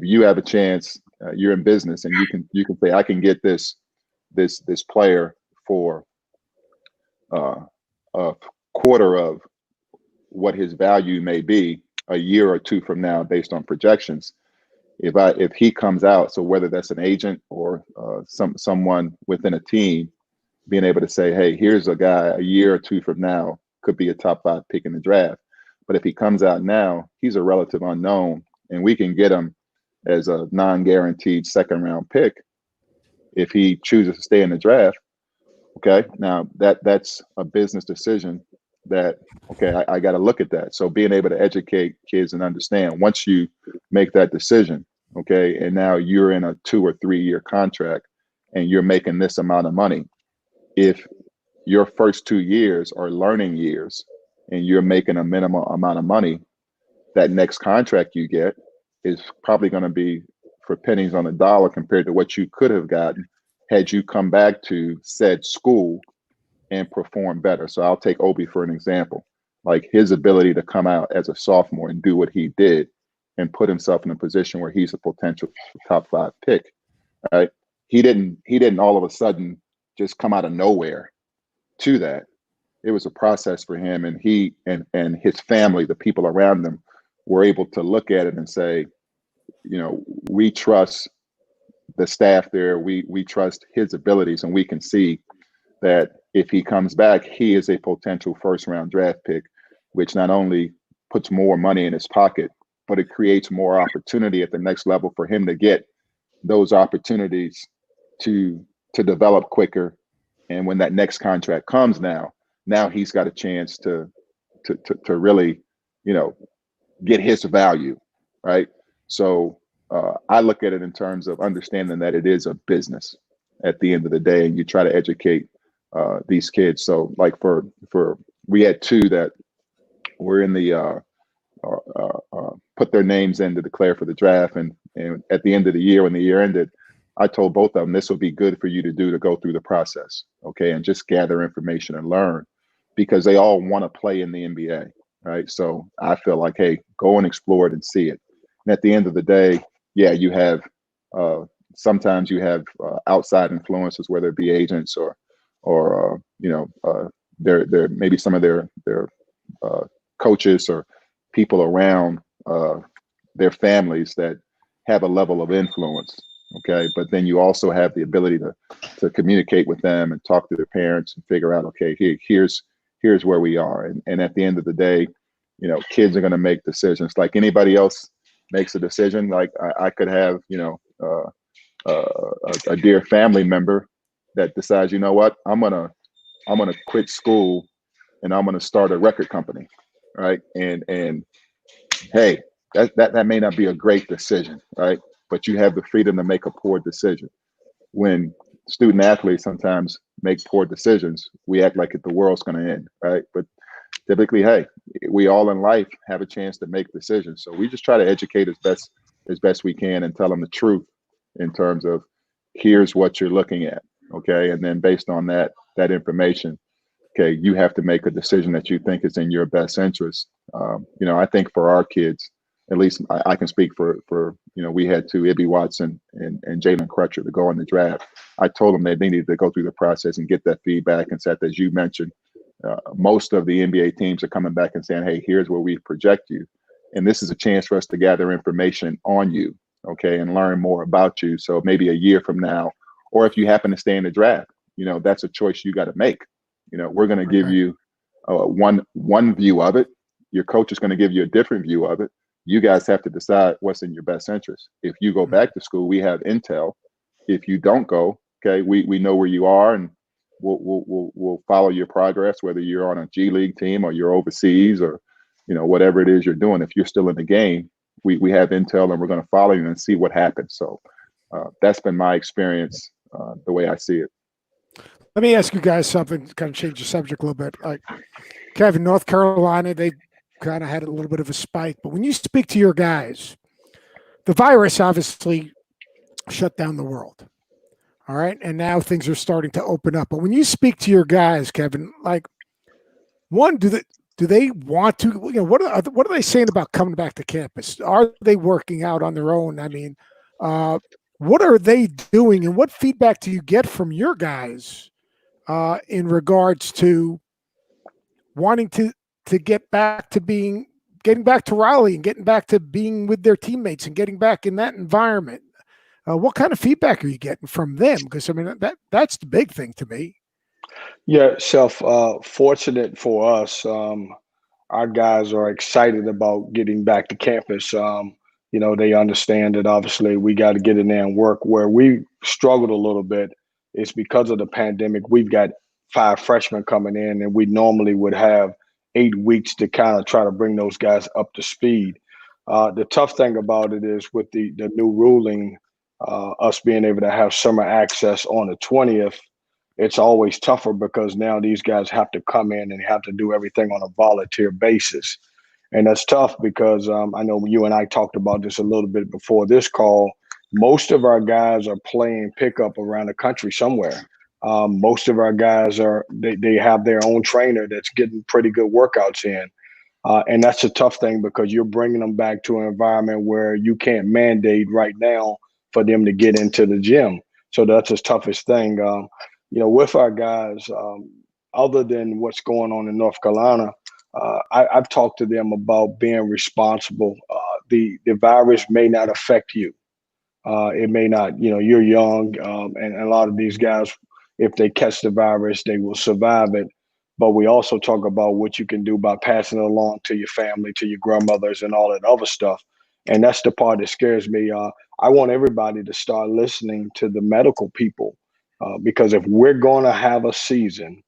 you have a chance, you're in business and you can say, I can get this player for a quarter of what his value may be a year or two from now based on projections. If he comes out, so whether that's an agent or someone within a team, being able to say, hey, here's a guy a year or two from now could be a top 5 pick in the draft. But if he comes out now, he's a relative unknown, and we can get him as a non-guaranteed second round pick if he chooses to stay in the draft. Okay, now that's a business decision that, okay, I got to look at that. So being able to educate kids and understand once you make that decision, okay, and now you're in a 2 or 3 year contract and you're making this amount of money. If your first 2 years are learning years and you're making a minimum amount of money, that next contract you get is probably going to be for pennies on the dollar compared to what you could have gotten had you come back to said school and perform better. So I'll take Obi for an example. Like his ability to come out as a sophomore and do what he did and put himself in a position where he's a potential top 5 pick. Right? He didn't all of a sudden just come out of nowhere to that. It was a process for him, and he and his family, the people around him, were able to look at it and say, we trust the staff there. We trust his abilities, and we can see that if he comes back, he is a potential first-round draft pick, which not only puts more money in his pocket, but it creates more opportunity at the next level for him to get those opportunities to develop quicker. And when that next contract comes now he's got a chance to really, get his value, right? So I look at it in terms of understanding that it is a business at the end of the day, and you try to educate these kids. So like for we had 2 that were in the put their names in to declare for the draft, and at the end of the year, when the year ended, I told both of them this would be good for you to do to go through the process, okay, and just gather information and learn, because they all want to play in the NBA, right? So I feel like, hey, go and explore it and see it. And at the end of the day, yeah, you have sometimes you have outside influences, whether it be agents or they're maybe some of their coaches or people around their families that have a level of influence. Okay, but then you also have the ability to communicate with them and talk to their parents and figure out, okay, here's where we are. And at the end of the day, kids are going to make decisions like anybody else makes a decision. Like I could have, a dear family member that decides, you know what, I'm gonna quit school and I'm gonna start a record company, right? And hey, that may not be a great decision, right? But you have the freedom to make a poor decision. When student athletes sometimes make poor decisions, we act like the world's going to end, right? But typically, hey, we all in life have a chance to make decisions. So we just try to educate as best we can and tell them the truth in terms of here's what you're looking at, okay? And then based on that information, okay, you have to make a decision that you think is in your best interest. I think for our kids, at least I can speak for we had two, Ibby Watson and Jalen Crutcher, to go in the draft. I told them that they needed to go through the process and get that feedback. And Seth, as you mentioned, most of the NBA teams are coming back and saying, hey, here's where we project you. And this is a chance for us to gather information on you, okay, and learn more about you. So maybe a year from now, or if you happen to stay in the draft, that's a choice you got to make. We're going to give you one view of it. Your coach is going to give you a different view of it. You guys have to decide what's in your best interest. If you go back to school, we have intel. If you don't go, okay, we know where you are, and we'll follow your progress, whether you're on a G League team or you're overseas or whatever it is you're doing. If you're still in the game, we have intel, and we're going to follow you and see what happens. So that's been my experience, the way I see it. Let me ask you guys something, kind of change the subject a little bit. Like Kevin, North Carolina, they kind of had a little bit of a spike, but when you speak to your guys, the virus obviously shut down the world. All right. And now things are starting to open up. But when you speak to your guys, Kevin, like, one, do they want to, what are they saying about coming back to campus? Are they working out on their own? I mean, what are they doing, and what feedback do you get from your guys in regards to wanting to get back to getting back to Raleigh and getting back to being with their teammates and getting back in that environment? What kind of feedback are you getting from them? Because I mean, that's the big thing to me. Yeah, Seth, fortunate for us, our guys are excited about getting back to campus. They understand that obviously we got to get in there and work. Where we struggled a little bit is because of the pandemic. We've got 5 freshmen coming in, and we normally would have 8 weeks to kind of try to bring those guys up to speed. The tough thing about it is with the new ruling, us being able to have summer access on the 20th, it's always tougher because now these guys have to come in and have to do everything on a volunteer basis. And that's tough because I know you and I talked about this a little bit before this call. Most of our guys are playing pickup around the country somewhere. Most of our guys they have their own trainer that's getting pretty good workouts in. And that's a tough thing because you're bringing them back to an environment where you can't mandate right now for them to get into the gym. So that's the toughest thing. With our guys, other than what's going on in North Carolina, I've talked to them about being responsible. The virus may not affect you. It may not, you're young, and a lot of these guys, if they catch the virus, they will survive it. But we also talk about what you can do by passing it along to your family, to your grandmothers, and all that other stuff. And that's the part that scares me. I want everybody to start listening to the medical people, because if we're going to have a season,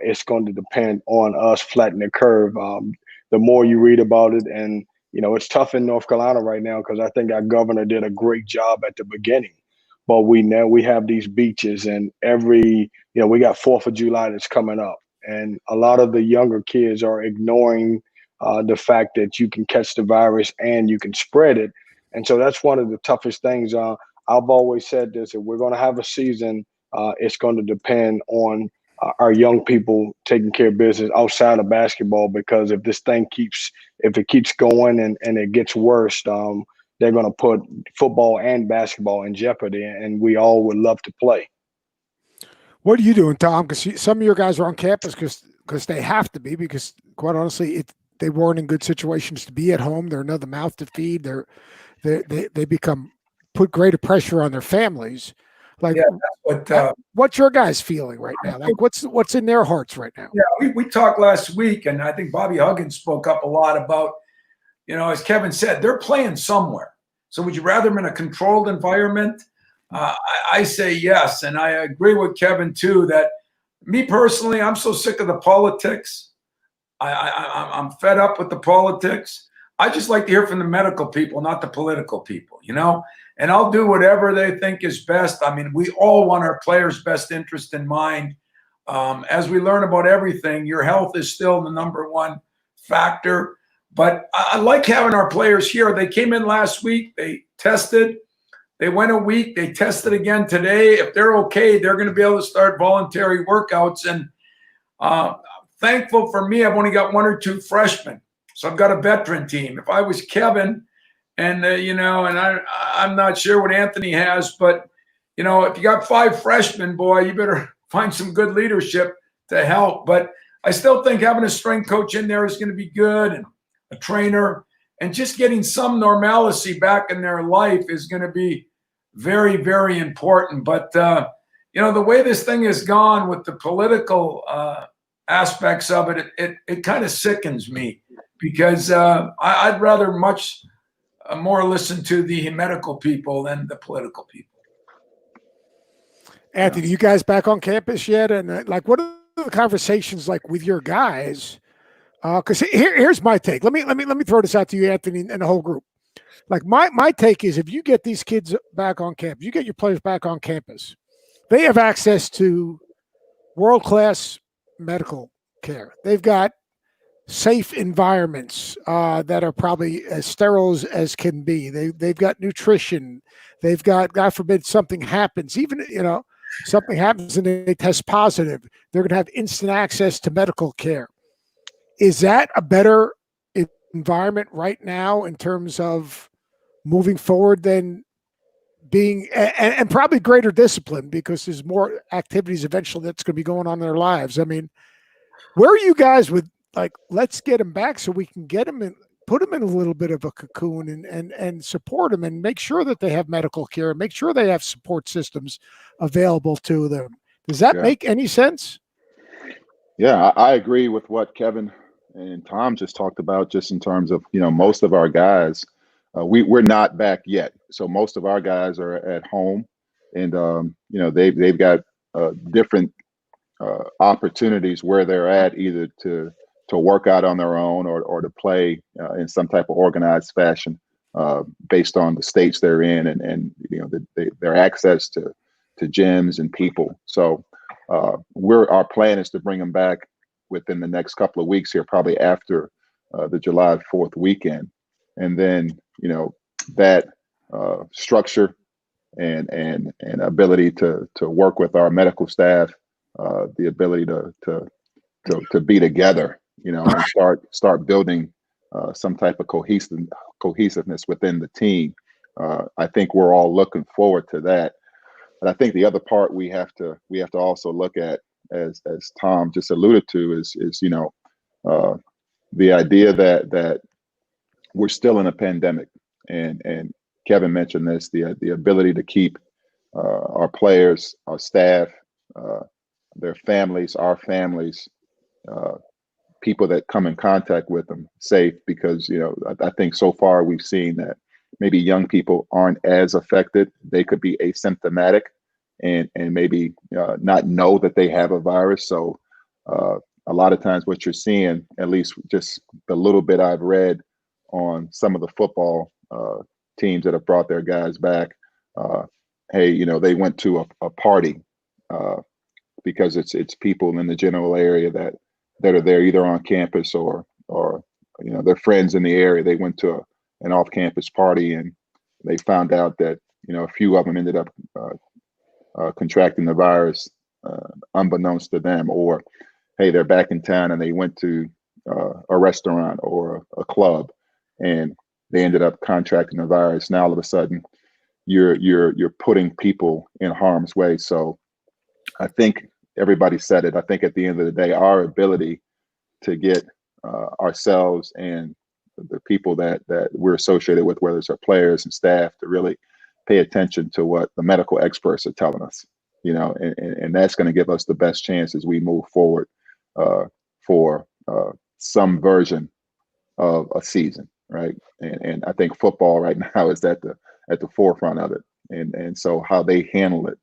it's going to depend on us flattening the curve. The more you read about it, and it's tough in North Carolina right now because I think our governor did a great job at the beginning. But we have these beaches, and we got 4th of July that's coming up, and a lot of the younger kids are ignoring the fact that you can catch the virus and you can spread it. And so that's one of the toughest things. I've always said this: if we're going to have a season, it's going to depend on our young people taking care of business outside of basketball. Because if it keeps going and it gets worse, they're going to put football and basketball in jeopardy, and we all would love to play. What are you doing, Tom? Because some of your guys are on campus because they have to be, because quite honestly, they weren't in good situations to be at home. They're another mouth to feed. They become put greater pressure on their families. Like, what's your guys feeling right now? Like, what's in their hearts right now? Yeah, we talked last week, and I think Bobby Huggins spoke up a lot about, as Kevin said, they're playing somewhere. So would you rather them in a controlled environment? I say yes, and I agree with Kevin too. That me personally, I'm so sick of the politics. I'm fed up with the politics. I just like to hear from the medical people, not the political people, and I'll do whatever they think is best. I mean, we all want our players' best interest in mind. As we learn about everything, your health is still the number one factor. But I like having our players here. They came in last week. They tested. They went a week. They tested again today. If they're okay, they're going to be able to start voluntary workouts. And thankful for me, I've only got 1 or 2 freshmen. So I've got a veteran team. If I was Kevin, and I'm not sure what Anthony has, but if you got 5 freshmen, boy, you better find some good leadership to help. But I still think having a strength coach in there is going to be good, and a trainer, and just getting some normalcy back in their life is going to be very, very important. But the way this thing has gone with the political aspects of it, it kind of sickens me, because I'd rather much more listen to the medical people than the political people. Anthony, you guys back on campus yet? And what are the conversations like with your guys? Because here's my take. Let me throw this out to you, Anthony, and the whole group. Like my take is, if you get these kids back on campus, you get your players back on campus, they have access to world-class medical care. They've got safe environments that are probably as sterile as can be. They've got nutrition. They've got, God forbid, something happens. Even something happens and they test positive, they're going to have instant access to medical care. Is that a better environment right now in terms of moving forward than being and probably greater discipline, because there's more activities eventually that's going to be going on in their lives? I mean, where are you guys with, let's get them back so we can get them and put them in a little bit of a cocoon and support them and make sure that they have medical care and make sure they have support systems available to them? Does that make any sense? Yeah, I agree with what Kevin and Tom just talked about, just in terms of, most of our guys, we're not back yet. So most of our guys are at home, and, they've got different opportunities where they're at, either to work out on their own or to play in some type of organized fashion based on the states they're in, and their access to gyms and people. So our plan is to bring them back within the next couple of weeks here, probably after the July 4th weekend. And then, that structure and ability to work with our medical staff, the ability to be together, and start building some type of cohesiveness within the team. I think we're all looking forward to that. But I think the other part we have to also look at, as Tom just alluded to, is the idea that we're still in a pandemic, and Kevin mentioned this, the ability to keep our players, our staff, their families, our families, people that come in contact with them safe, because I think so far we've seen that maybe young people aren't as affected. They could be asymptomatic and maybe not know that they have a virus. So a lot of times what you're seeing, at least just the little bit I've read on some of the football teams that have brought their guys back, hey, they went to a party because it's people in the general area that are there either on campus or their friends in the area. They went to an off-campus party, and they found out that a few of them ended up contracting the virus unbeknownst to them, or hey, they're back in town and they went to a restaurant or a club and they ended up contracting the virus. Now all of a sudden you're putting people in harm's way. So I think everybody said it. I think at the end of the day, our ability to get ourselves and the people that we're associated with, whether it's our players and staff, to really pay attention to what the medical experts are telling us, and that's going to give us the best chance as we move forward for some version of a season, right? And I think football right now is at the forefront of it, and so how they handle it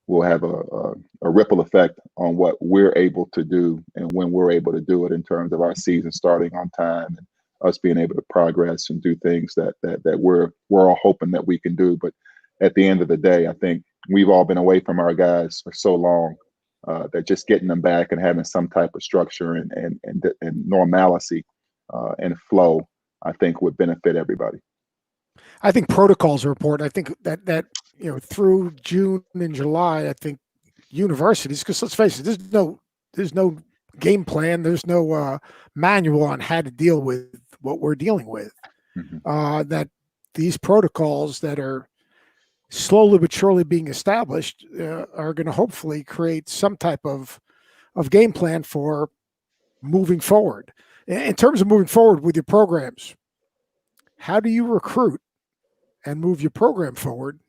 will have a ripple effect on what we're able to do and when we're able to do it in terms of our season starting on time and us being able to progress and do things that we're all hoping that we can do. But at the end of the day, I think we've all been away from our guys for so long that just getting them back and having some type of structure and normalcy and flow, I think would benefit everybody. I think protocols are important. I think that through June and July, I think universities, because let's face it, there's no game plan, there's no manual on how to deal with what we're dealing with. Mm-hmm. That these protocols that are slowly but surely being established are going to hopefully create some type of game plan for moving forward. In terms of moving forward with your programs, how do you recruit and move your program forward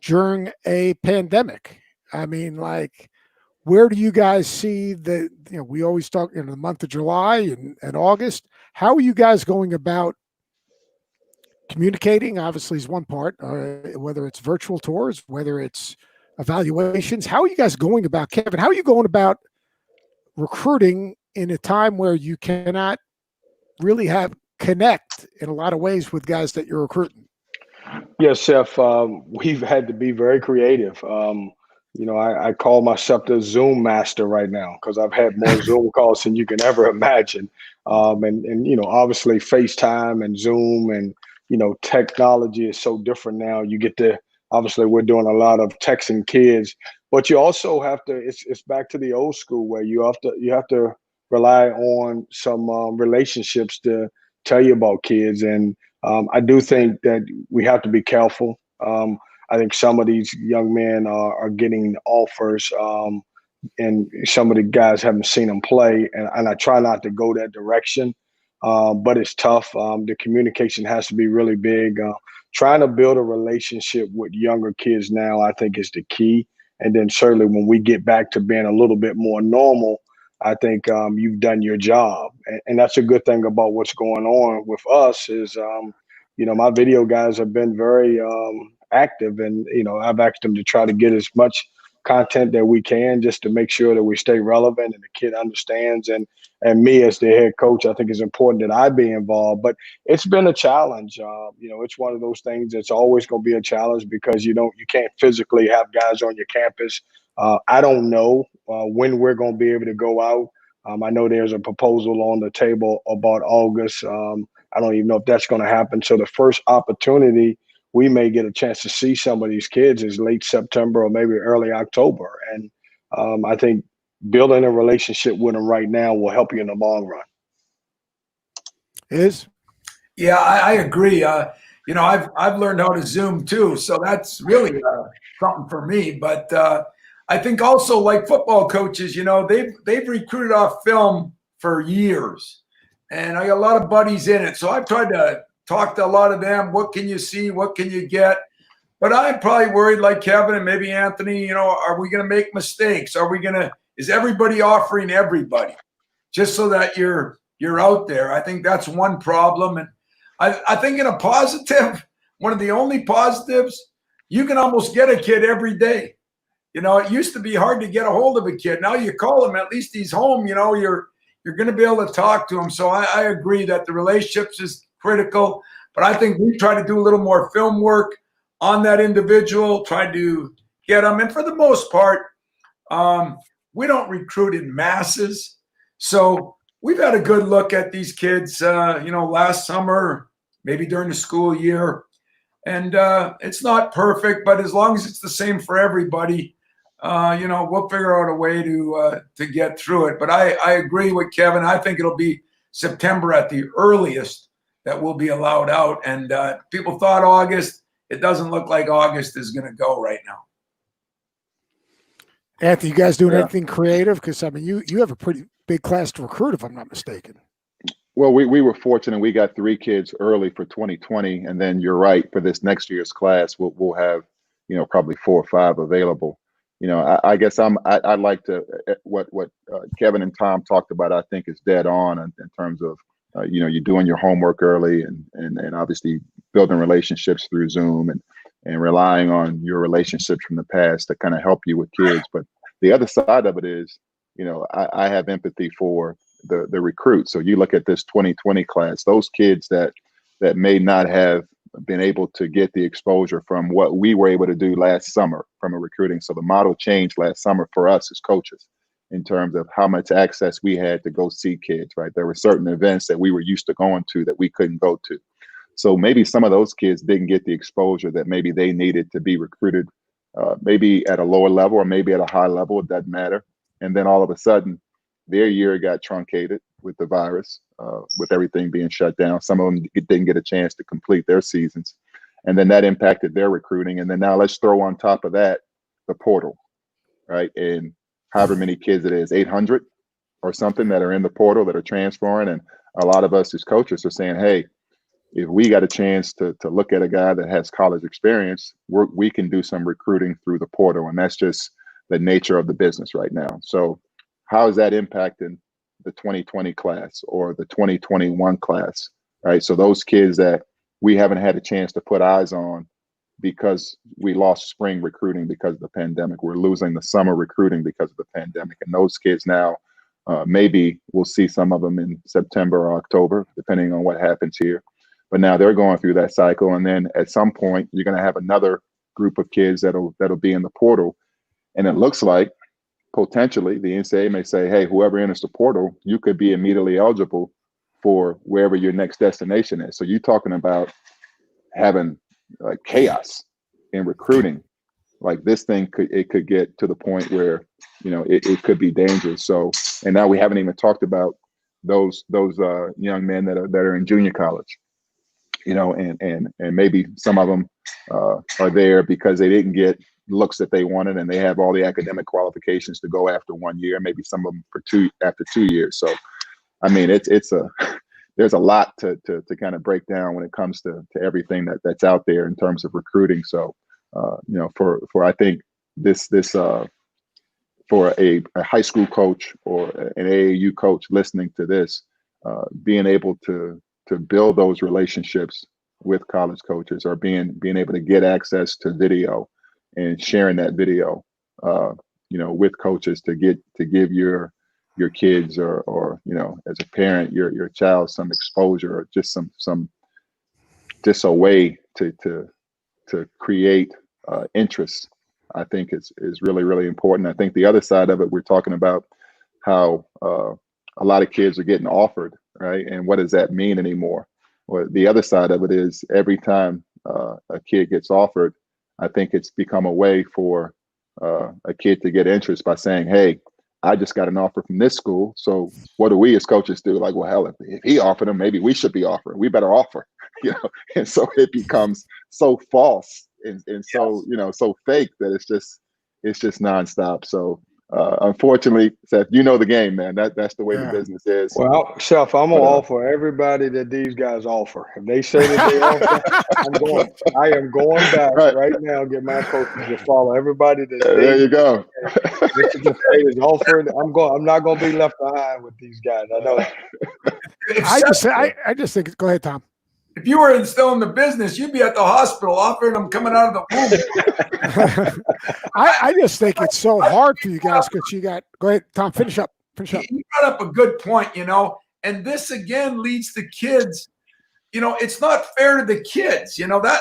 during a pandemic? I mean, like, where do you guys see we always talk in the month of July and August. How are you guys going about communicating? Obviously is one part, whether it's virtual tours, whether it's evaluations. How are you guys going about, Kevin? How are you going about recruiting in a time where you cannot really connect in a lot of ways with guys that you're recruiting? Yes, Seth, we've had to be very creative. I call myself the Zoom master right now because I've had more Zoom calls than you can ever imagine. Obviously FaceTime and Zoom and, technology is so different now. You get to, obviously we're doing a lot of texting kids, but you also have to, it's back to the old school where you have to rely on some relationships to tell you about kids. And I do think that we have to be careful. I think some of these young men are getting offers, and some of the guys haven't seen them play. And I try not to go that direction, but it's tough. The communication has to be really big. Trying to build a relationship with younger kids now, I think, is the key. And then certainly when we get back to being a little bit more normal, I think you've done your job. And that's a good thing about what's going on with us is, my video guys have been very active, and, I've asked them to try to get as much content that we can just to make sure that we stay relevant and the kid understands. And me as the head coach, I think it's important that I be involved, but it's been a challenge. It's one of those things that's always going to be a challenge because you can't physically have guys on your campus. I don't know when we're going to be able to go out. I know there's a proposal on the table about August. I don't even know if that's going to happen. So the first opportunity we may get a chance to see some of these kids is late September or maybe early October. And I think building a relationship with them right now will help you in the long run. Yeah, I agree. I've learned how to Zoom too, so that's really something for me. But I think also, like football coaches, they've recruited off film for years, and I got a lot of buddies in it. So I've tried to talk to a lot of them. What can you see? What can you get? But I'm probably worried, like Kevin and maybe Anthony, are we going to make mistakes? Is everybody offering everybody just so that you're out there? I think that's one problem. And I think in a positive, one of the only positives, you can almost get a kid every day. It used to be hard to get a hold of a kid. Now you call him, at least he's home, you're going to be able to talk to him. So I agree that the relationships is critical, but I think we try to do a little more film work on that individual, try to get them. And for the most part, we don't recruit in masses. So we've had a good look at these kids, last summer, maybe during the school year. And it's not perfect, but as long as it's the same for everybody, we'll figure out a way to get through it. But I agree with Kevin. I think it'll be September at the earliest that we'll be allowed out. And people thought August. It doesn't look like August is going to go right now. Anthony, you guys doing anything creative? Because, I mean, you have a pretty big class to recruit, if I'm not mistaken. Well, we were fortunate. We got 3 kids early for 2020. And then you're right, for this next year's class, we'll have, probably 4 or 5 available. I guess I'd like to, what Kevin and Tom talked about, I think is dead on in terms of, you're doing your homework early and obviously building relationships through Zoom and relying on your relationships from the past to kind of help you with kids. But the other side of it is, I have empathy for the recruits. So you look at this 2020 class, those kids that may not have been able to get the exposure from what we were able to do last summer from a recruiting. So the model changed last summer for us as coaches in terms of how much access we had to go see kids, right? There were certain events that we were used to going to that we couldn't go to. So maybe some of those kids didn't get the exposure that maybe they needed to be recruited, maybe at a lower level or maybe at a high level, it doesn't matter. And then all of a sudden, their year got truncated with the virus, with everything being shut down. Some of them didn't get a chance to complete their seasons. And then that impacted their recruiting. And then now let's throw on top of that the portal, right? And however many kids it is, 800 or something that are in the portal that are transferring. And a lot of us as coaches are saying, hey, if we got a chance to look at a guy that has college experience, we can do some recruiting through the portal. And that's just the nature of the business right now. So how is that impacting the 2020 class or the 2021 class, right? So those kids that we haven't had a chance to put eyes on because we lost spring recruiting because of the pandemic. We're losing the summer recruiting because of the pandemic. And those kids now, maybe we'll see some of them in September or October, depending on what happens here. But now they're going through that cycle. And then at some point, you're going to have another group of kids that'll be in the portal. And it looks like potentially the NCAA may say, hey, whoever enters the portal, you could be immediately eligible for wherever your next destination is. So you're talking about having like chaos in recruiting. Like this thing could get to the point where, it could be dangerous. So, and now we haven't even talked about those young men that are in junior college, and maybe some of them are there because they didn't get looks that they wanted and they have all the academic qualifications to go after 1 year, maybe some of them after 2 years. So, I mean, there's a lot to kind of break down when it comes to everything that's out there in terms of recruiting. So, for I think this for a high school coach or an AAU coach listening to this, being able to build those relationships with college coaches or being able to get access to video and sharing that video, with coaches to give your kids or as a parent, your child some exposure or just a way to create interest, I think is really, really important. I think the other side of it, we're talking about how a lot of kids are getting offered, right? And what does that mean anymore? Well, the other side of it is every time a kid gets offered, I think it's become a way for a kid to get interest by saying, hey, I just got an offer from this school. So what do we as coaches do? Like, well, hell, if he offered him, maybe we should be offering. We better offer, And so it becomes so false and so, so fake that it's just nonstop. So unfortunately, Seth, the game, man. That's the way the business is. Well, Seth, I'm gonna offer everybody that these guys offer. If they say that they offer, I am going back right now. Get my coaches to follow everybody that. There you go. Michigan State is offered. I'm not gonna be left behind with these guys. I know. I just think. Go ahead, Tom. If you were still in the business, you'd be at the hospital offering them coming out of the womb. I just think it's so hard for you guys because you got. Go ahead, Tom. Finish up. You brought up a good point, and this again leads to kids. It's not fair to the kids. That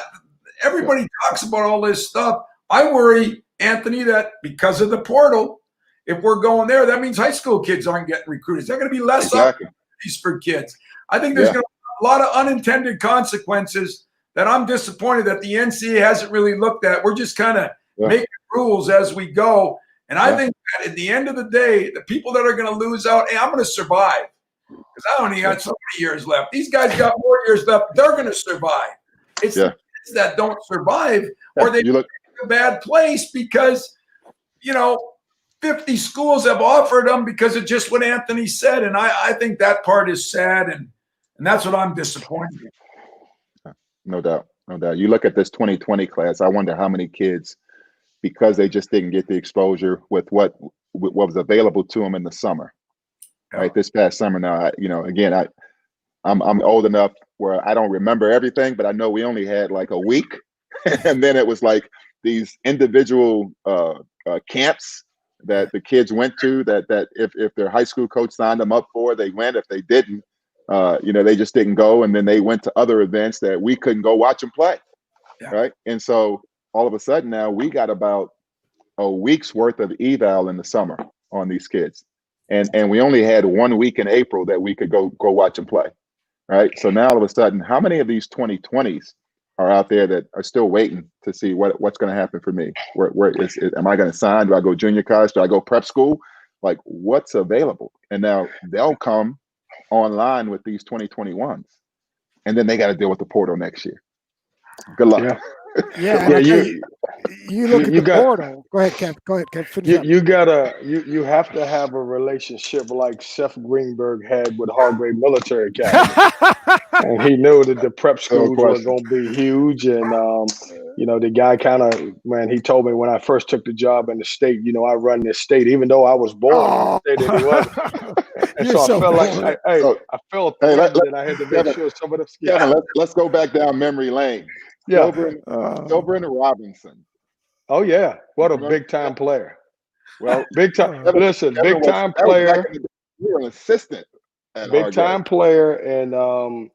everybody talks about all this stuff. I worry, Anthony, that because of the portal, if we're going there, that means high school kids aren't getting recruited. There's going to be less opportunities for kids. I think there's going to be a lot of unintended consequences that I'm disappointed that the NCAA hasn't really looked at. We're just kind of making rules as we go. And I think that at the end of the day, the people that are going to lose out, hey, I'm going to survive because I only got so many years left. These guys got more years left. They're going to survive. It's the kids that don't survive or they look in a bad place because, 50 schools have offered them because of just what Anthony said. And I think that part is sad. And that's what I'm disappointed in. No doubt. No doubt. You look at this 2020 class, I wonder how many kids, because they just didn't get the exposure with what was available to them in the summer, right? This past summer. Now, again, I'm old enough where I don't remember everything, but I know we only had like a week, and then it was like these individual camps that the kids went to. That if their high school coach signed them up for, they went. If they didn't, they just didn't go, and then they went to other events that we couldn't go watch them play, right? And so all of a sudden now we got about a week's worth of eval in the summer on these kids. And we only had 1 week in April that we could go watch them play, right? So now all of a sudden, how many of these 2020s are out there that are still waiting to see what's going to happen for me? Am I going to sign? Do I go junior college? Do I go prep school? Like, what's available? And now they'll come online with these 2021s, and then they got to deal with the portal next year. Good luck. You look at the portal. Go ahead, Kev. Go ahead, Kev. You have to have a relationship like Seth Greenberg had with Hargrave Military Academy, and he knew that the prep schools were going to be huge. And the guy he told me when I first took the job in the state, I run this state, even though I was born in the state that he was. And so I felt like, I felt that I had to make sure some of them. Kevin, let's go back down memory lane. Silver and Robinson. Oh yeah, what a big time player! Well, big time. Listen, big time player. You were an assistant. Big time player, and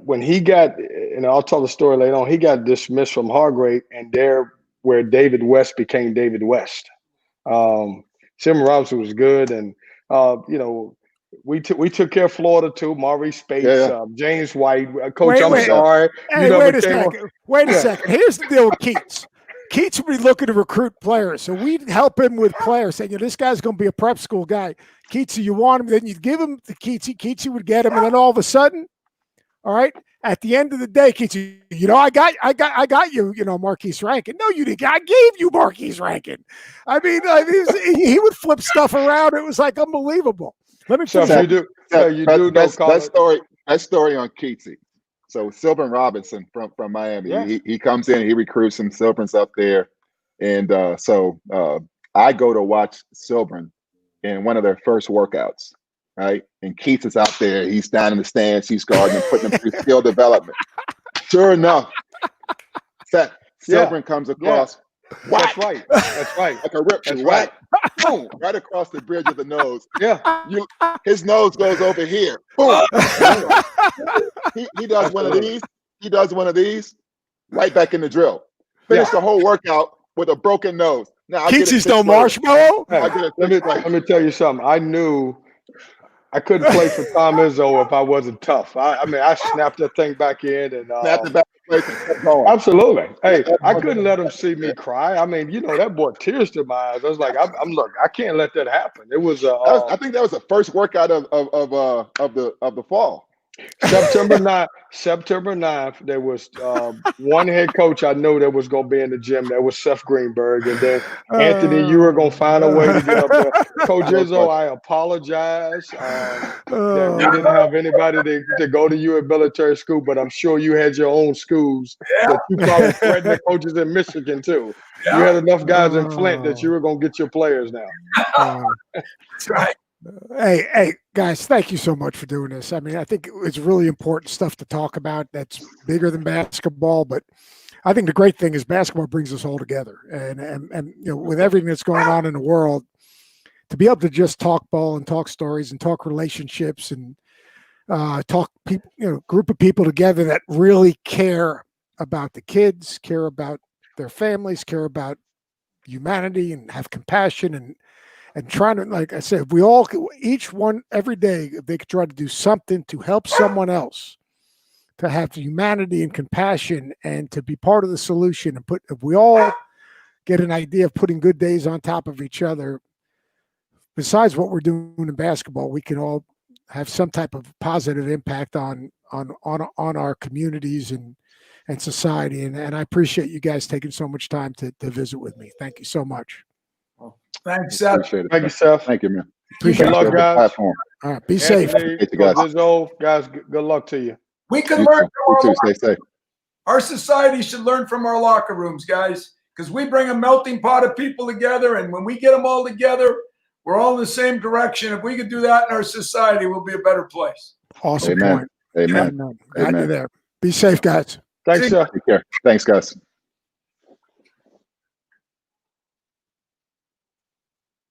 when he got, and I'll tell the story later on. He got dismissed from Hargrave, and there where David West became David West. Silver Robinson was good, and we took care of Florida too. Maurice Spates, James White, Coach. I'm sorry. Hey, wait a second. Here's the deal with Keatts. Keatts would be looking to recruit players, so we'd help him with players, saying, this guy's going to be a prep school guy. Keatts, you want him, then you'd give him to Keatts. Keatts would get him, and then all of a sudden, all right, at the end of the day, Keatts, I got you, Marquise Rankin. No, you didn't. I gave you Marquise Rankin. I mean, he would flip stuff around. It was like unbelievable. Let me tell you. That story on Keatsy. So Sylvan Robinson from Miami, he comes in, he recruits some Sylvans up there, and so I go to watch Sylvan in one of their first workouts, right? And Keatts is out there, he's down in the stands, he's guarding and putting them through skill development. Sure enough, Sylvan comes across. Whack. That's right. Like a rip. That's whack. Boom. Right across the bridge of the nose. His nose goes over here. Boom. He does one of these. He does one of these. Right back in the drill. Finish the whole workout with a broken nose. Now Keatsy stole marshmallow. Let me tell you something. I knew I couldn't play for Tom Izzo if I wasn't tough. I snapped that thing back in and snapped it back. Absolutely. Hey, I couldn't let him see me cry. I mean, that brought tears to my eyes. I was like, look, I can't let that happen. It was. I think that was the first workout of the fall. September 9th, there was one head coach I know that was going to be in the gym. That was Seth Greenberg. And then, Anthony, you were going to find a way to get up there. Coach Izzo, I apologize that we didn't have anybody to go to you at military school, but I'm sure you had your own schools that you probably threatened the coaches in Michigan, too. You had enough guys in Flint that you were going to get your players now. That's right. Hey, guys, thank you so much for doing this. I mean, I think it's really important stuff to talk about that's bigger than basketball, but I think the great thing is basketball brings us all together. And with everything that's going on in the world, to be able to just talk ball and talk stories and talk relationships and talk people, group of people together that really care about the kids, care about their families, care about humanity and have compassion and trying to, like I said, if we all, each one every day, if they could try to do something to help someone else, to have humanity and compassion and to be part of the solution. And if we all get an idea of putting good days on top of each other, besides what we're doing in basketball, we can all have some type of positive impact on our communities and society. And I appreciate you guys taking so much time to visit with me. Thank you so much. Thanks, Seth. Appreciate it. Thank you, Seth. Thank you, man. Appreciate Good it. luck, guys. Platform. All right. Be safe. Anthony, Thank you, guys. Izzo, guys, good luck to you. We can You learn too. from You too. Stay safe. our society should learn from our locker rooms, guys, because we bring a melting pot of people together, and when we get them all together, we're all in the same direction. If we could do that in our society, we'll be a better place. Awesome Amen. point. Amen. Got you Amen. there. Be safe, guys. Thanks, Seth. Take care. Thanks, guys.